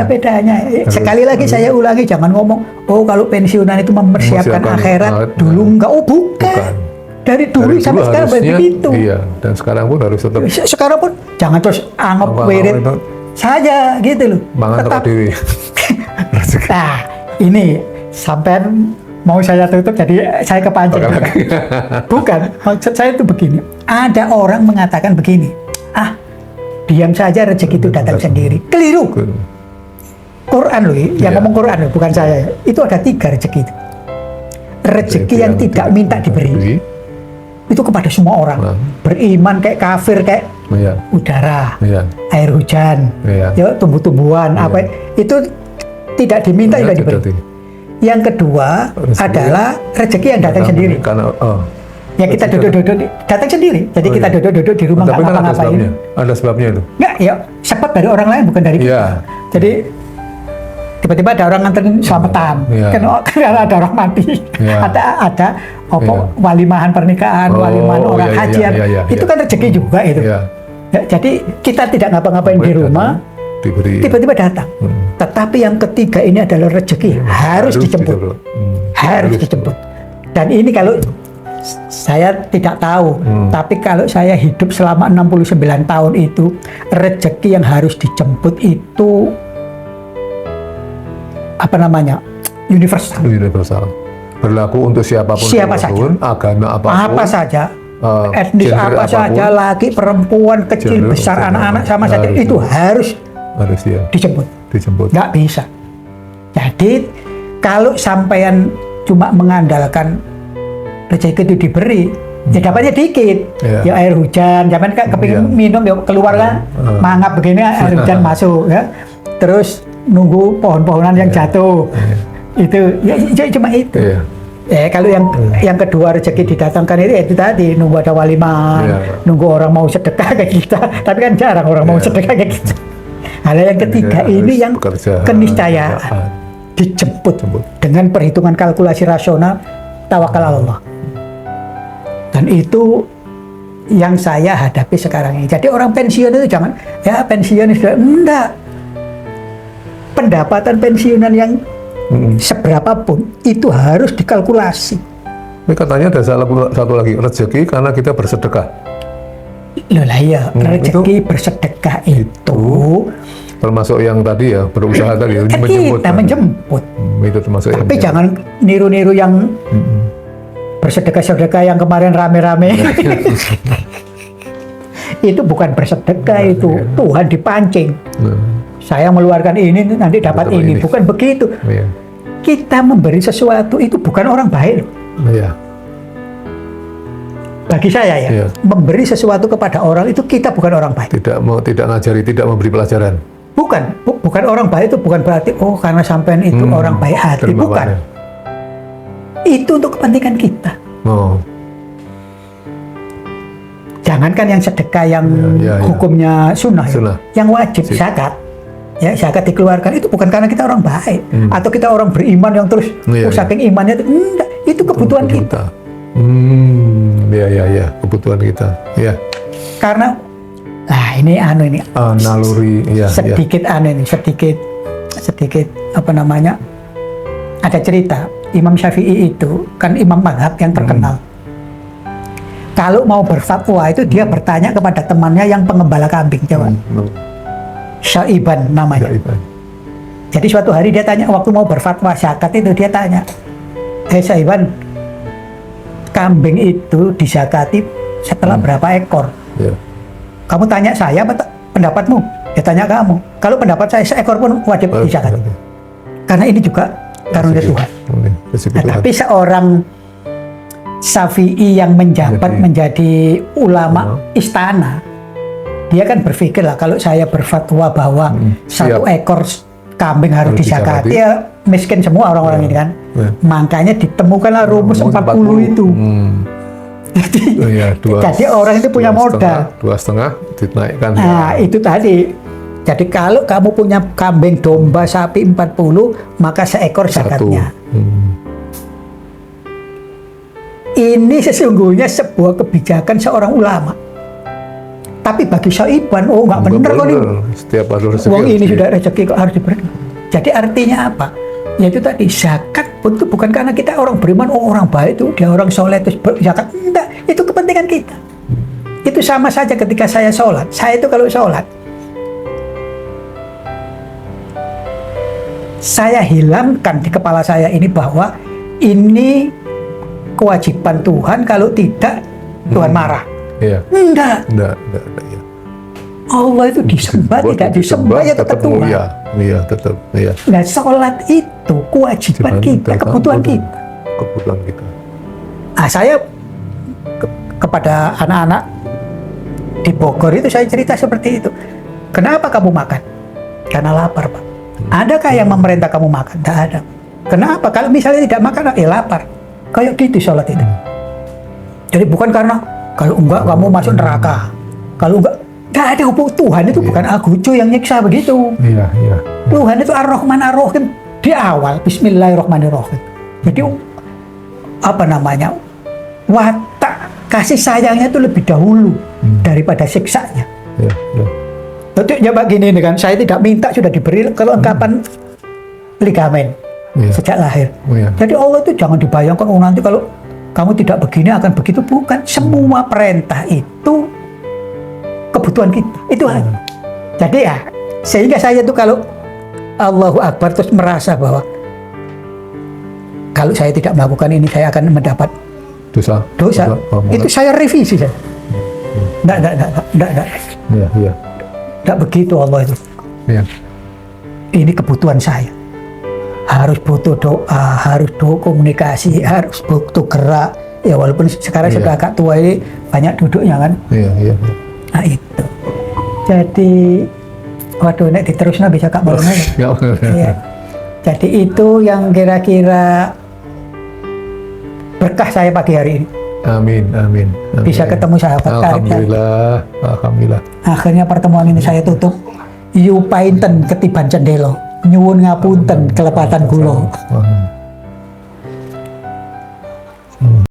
bedanya. Sekali lagi saya ulangi, jangan ngomong, kalau pensiunan itu mempersiapkan akhirat. Dulu enggak, bukan. Dari dulu sampai sekarang begitu. Dan sekarang pun harus tetap. Sekarang pun jangan terus anggap wirid saja gitu loh. Tetap diri. Nah, ini sampai mau saya tutup jadi saya kepancing. Bukan, maksud saya itu begini. Ada orang mengatakan begini, diam saja rezeki itu datang sendiri. Keliru. Quran loh, yang ngomong Quran loh, bukan saya. Itu ada 3 rezeki itu. Rezeki yang tidak minta diberi. Itu kepada semua orang. Beriman kayak kafir kayak udara, air hujan, tumbuh-tumbuhan, itu tidak diminta tidak diberi. Yang kedua adalah rezeki yang datang sendiri. Ya kita duduk-duduk datang sendiri. Jadi kita duduk-duduk di rumah nggak ngapa-ngapain. Ada sebabnya itu. Nggak, ya sebab dari orang lain bukan dari kita. Jadi tiba-tiba ada orang nganterin selamatan. Karena ada orang mati. Ada walimahan pernikahan, walimahan orang hajian. Itu kan rezeki juga itu. Jadi kita tidak ngapa-ngapain di rumah. Tiba-tiba datang. Tetapi yang ketiga ini adalah rezeki harus dijemput. Harus dijemput. Dan ini kalau saya tidak tahu, tapi kalau saya hidup selama 69 tahun itu, rezeki yang harus dijemput itu universal. berlaku untuk siapapun, Siapa saja. agama apapun, Apa saja, etnis gender apa apapun, saja, laki, perempuan, kecil, gender, besar, gender, anak-anak sama saja harus. itu harus harus ya dijemput. dijemput. Nggak bisa. Jadi kalau sampean cuma mengandalkan rezeki itu diberi, ya dapatnya dikit. Iya. Ya air hujan, zaman kan kepingin Iya. minum ya keluar kan, mangap begini air hujan masuk ya. Terus nunggu pohon-pohonan yang jatuh. Itu ya cuma itu. Iya. Kalau yang kedua rezeki didatangkan itu tadi nunggu ada waliman, Iya. nunggu orang mau sedekah ke kita. Tapi kan jarang orang mau sedekah ke kita. Hal yang ketiga Harus ini yang bekerja, keniscayaan. Dijemput dengan perhitungan kalkulasi rasional, tawakal Allah. Dan itu yang saya hadapi sekarang ini. Jadi orang pensiun itu jangan, ya pensiun sudah enggak. Pendapatan pensiunan yang seberapapun itu harus dikalkulasi. Ini katanya ada satu lagi, rezeki karena kita bersedekah. Loh lah ya, rezeki bersedekah itu Termasuk yang tadi ya, berusaha tadi, kan menjemput. kita menjemput. Itu termasuk Tapi yang jangan niru-niru yang bersedekah-sedekah yang kemarin rame-rame. Itu bukan bersedekah, itu Tuhan dipancing. Saya mengeluarkan ini nanti dapat ini. Bukan begitu. Iya. Kita memberi sesuatu itu bukan orang baik. Iya. Bagi saya ya, Iya. memberi sesuatu kepada orang itu kita bukan orang baik. Tidak ngajari, tidak memberi pelajaran. Bukan orang baik itu bukan berarti karena sampean itu orang baik hati, Terima bukan. kasih. Itu untuk kepentingan kita. Oh. Jangankan yang sedekah yang Ya. hukumnya sunnah, ya. Sunnah. Yang wajib zakat. Ya, zakat dikeluarkan itu bukan karena kita orang baik atau kita orang beriman yang terus Iya, saking imannya itu enggak, itu kebutuhan kita. Ya, kebutuhan kita. Ya. Karena ini Naluri, ya. sedikit apa namanya, ada cerita Imam Syafi'i itu kan imam mazhab yang terkenal. Kalau mau berfatwa itu dia bertanya kepada temannya yang pengembala kambing, coba. Syaiban namanya. Syaiban. Jadi suatu hari dia tanya, waktu mau berfatwa zakat itu dia tanya, Syaiban, kambing itu dizakati setelah berapa ekor? Ya. Kamu tanya saya apa pendapatmu? Dia tanya kamu. Kalau pendapat saya seekor pun wajib dizakati. Karena ini juga karunia Tuhan. Nah, tapi seorang Syafi'i yang menjabat menjadi ulama istana, dia kan berpikir lah, kalau saya berfatwa bahwa satu ekor kambing harus dizakati, ya miskin semua orang-orang ini kan. Makanya ditemukanlah rumus 40 itu. Jadi orang itu punya modal. 2,5 dinaikkan. Nah, itu tadi. Jadi kalau kamu punya kambing, domba, sapi 40, maka seekor zakatnya. Ini sesungguhnya sebuah kebijakan seorang ulama. Tapi bagi Syaiban, nggak benar kok ini. Setiap ada rezeki. Uang ini sudah rezeki kok harus diberi. Jadi artinya apa? Yaitu tadi zakat pun itu bukan karena kita orang beriman, orang baik itu dia orang soleh terus zakat. Enggak, itu kepentingan kita. Itu sama saja ketika saya sholat. Saya itu kalau sholat, saya hilangkan di kepala saya ini bahwa ini kewajiban Tuhan, kalau tidak Tuhan marah. Iya. Enggak. Ya. Allah itu disembah, tidak disembah ya tetap Tuhan. Iya, tetap. Iya. Nah, sholat itu kewajiban kita, kebutuhan kita. Kebutuhan kita. Nah, saya kepada anak-anak di Bogor itu saya cerita seperti itu. Kenapa kamu makan? Karena lapar, Pak. Adakah yang memerintah kamu makan? Tidak ada. Kenapa? Kalau misalnya tidak makan, lapar. Kayak gitu sholat itu. Jadi bukan karena kalau enggak kamu masuk neraka. Kalau enggak, nggak ada hubung. Tuhan itu bukan Agujo yang nyiksa begitu. Iya. Tuhan itu Ar-Rahman Ar-Rahim di awal. Bismillahirrahmanirrahim. Jadi apa namanya? Watak kasih sayangnya itu lebih dahulu daripada siksanya. Iya. Tentu ya begini kan, saya tidak minta sudah diberi kelengkapan ligamen sejak lahir. Jadi Allah itu jangan dibayangkan nanti kalau kamu tidak begini akan begitu, bukan. Semua perintah itu kebutuhan kita, itu aja. Jadi ya, sehingga saya itu kalau Allahu Akbar terus merasa bahwa kalau saya tidak melakukan ini saya akan mendapat dosa. Itu saya revisi saya. Enggak. Iya, iya. Enggak begitu Allah itu. Iya. Ini kebutuhan saya. Harus butuh doa, harus butuh komunikasi, harus butuh gerak. Ya walaupun sekarang sudah agak tua ini banyak duduknya kan. Iya, iya. Nah itu. Jadi waduh nek diterusnya bisa Kak Balongan. Iya. Jadi itu yang kira-kira berkah saya pagi hari ini. Amin, amin. Bisa ketemu sahabat karib. Alhamdulillah, alhamdulillah. Akhirnya pertemuan ini saya tutup. Yu painten ketiban cendelo, nyuwun ngapunten kelepatan kula.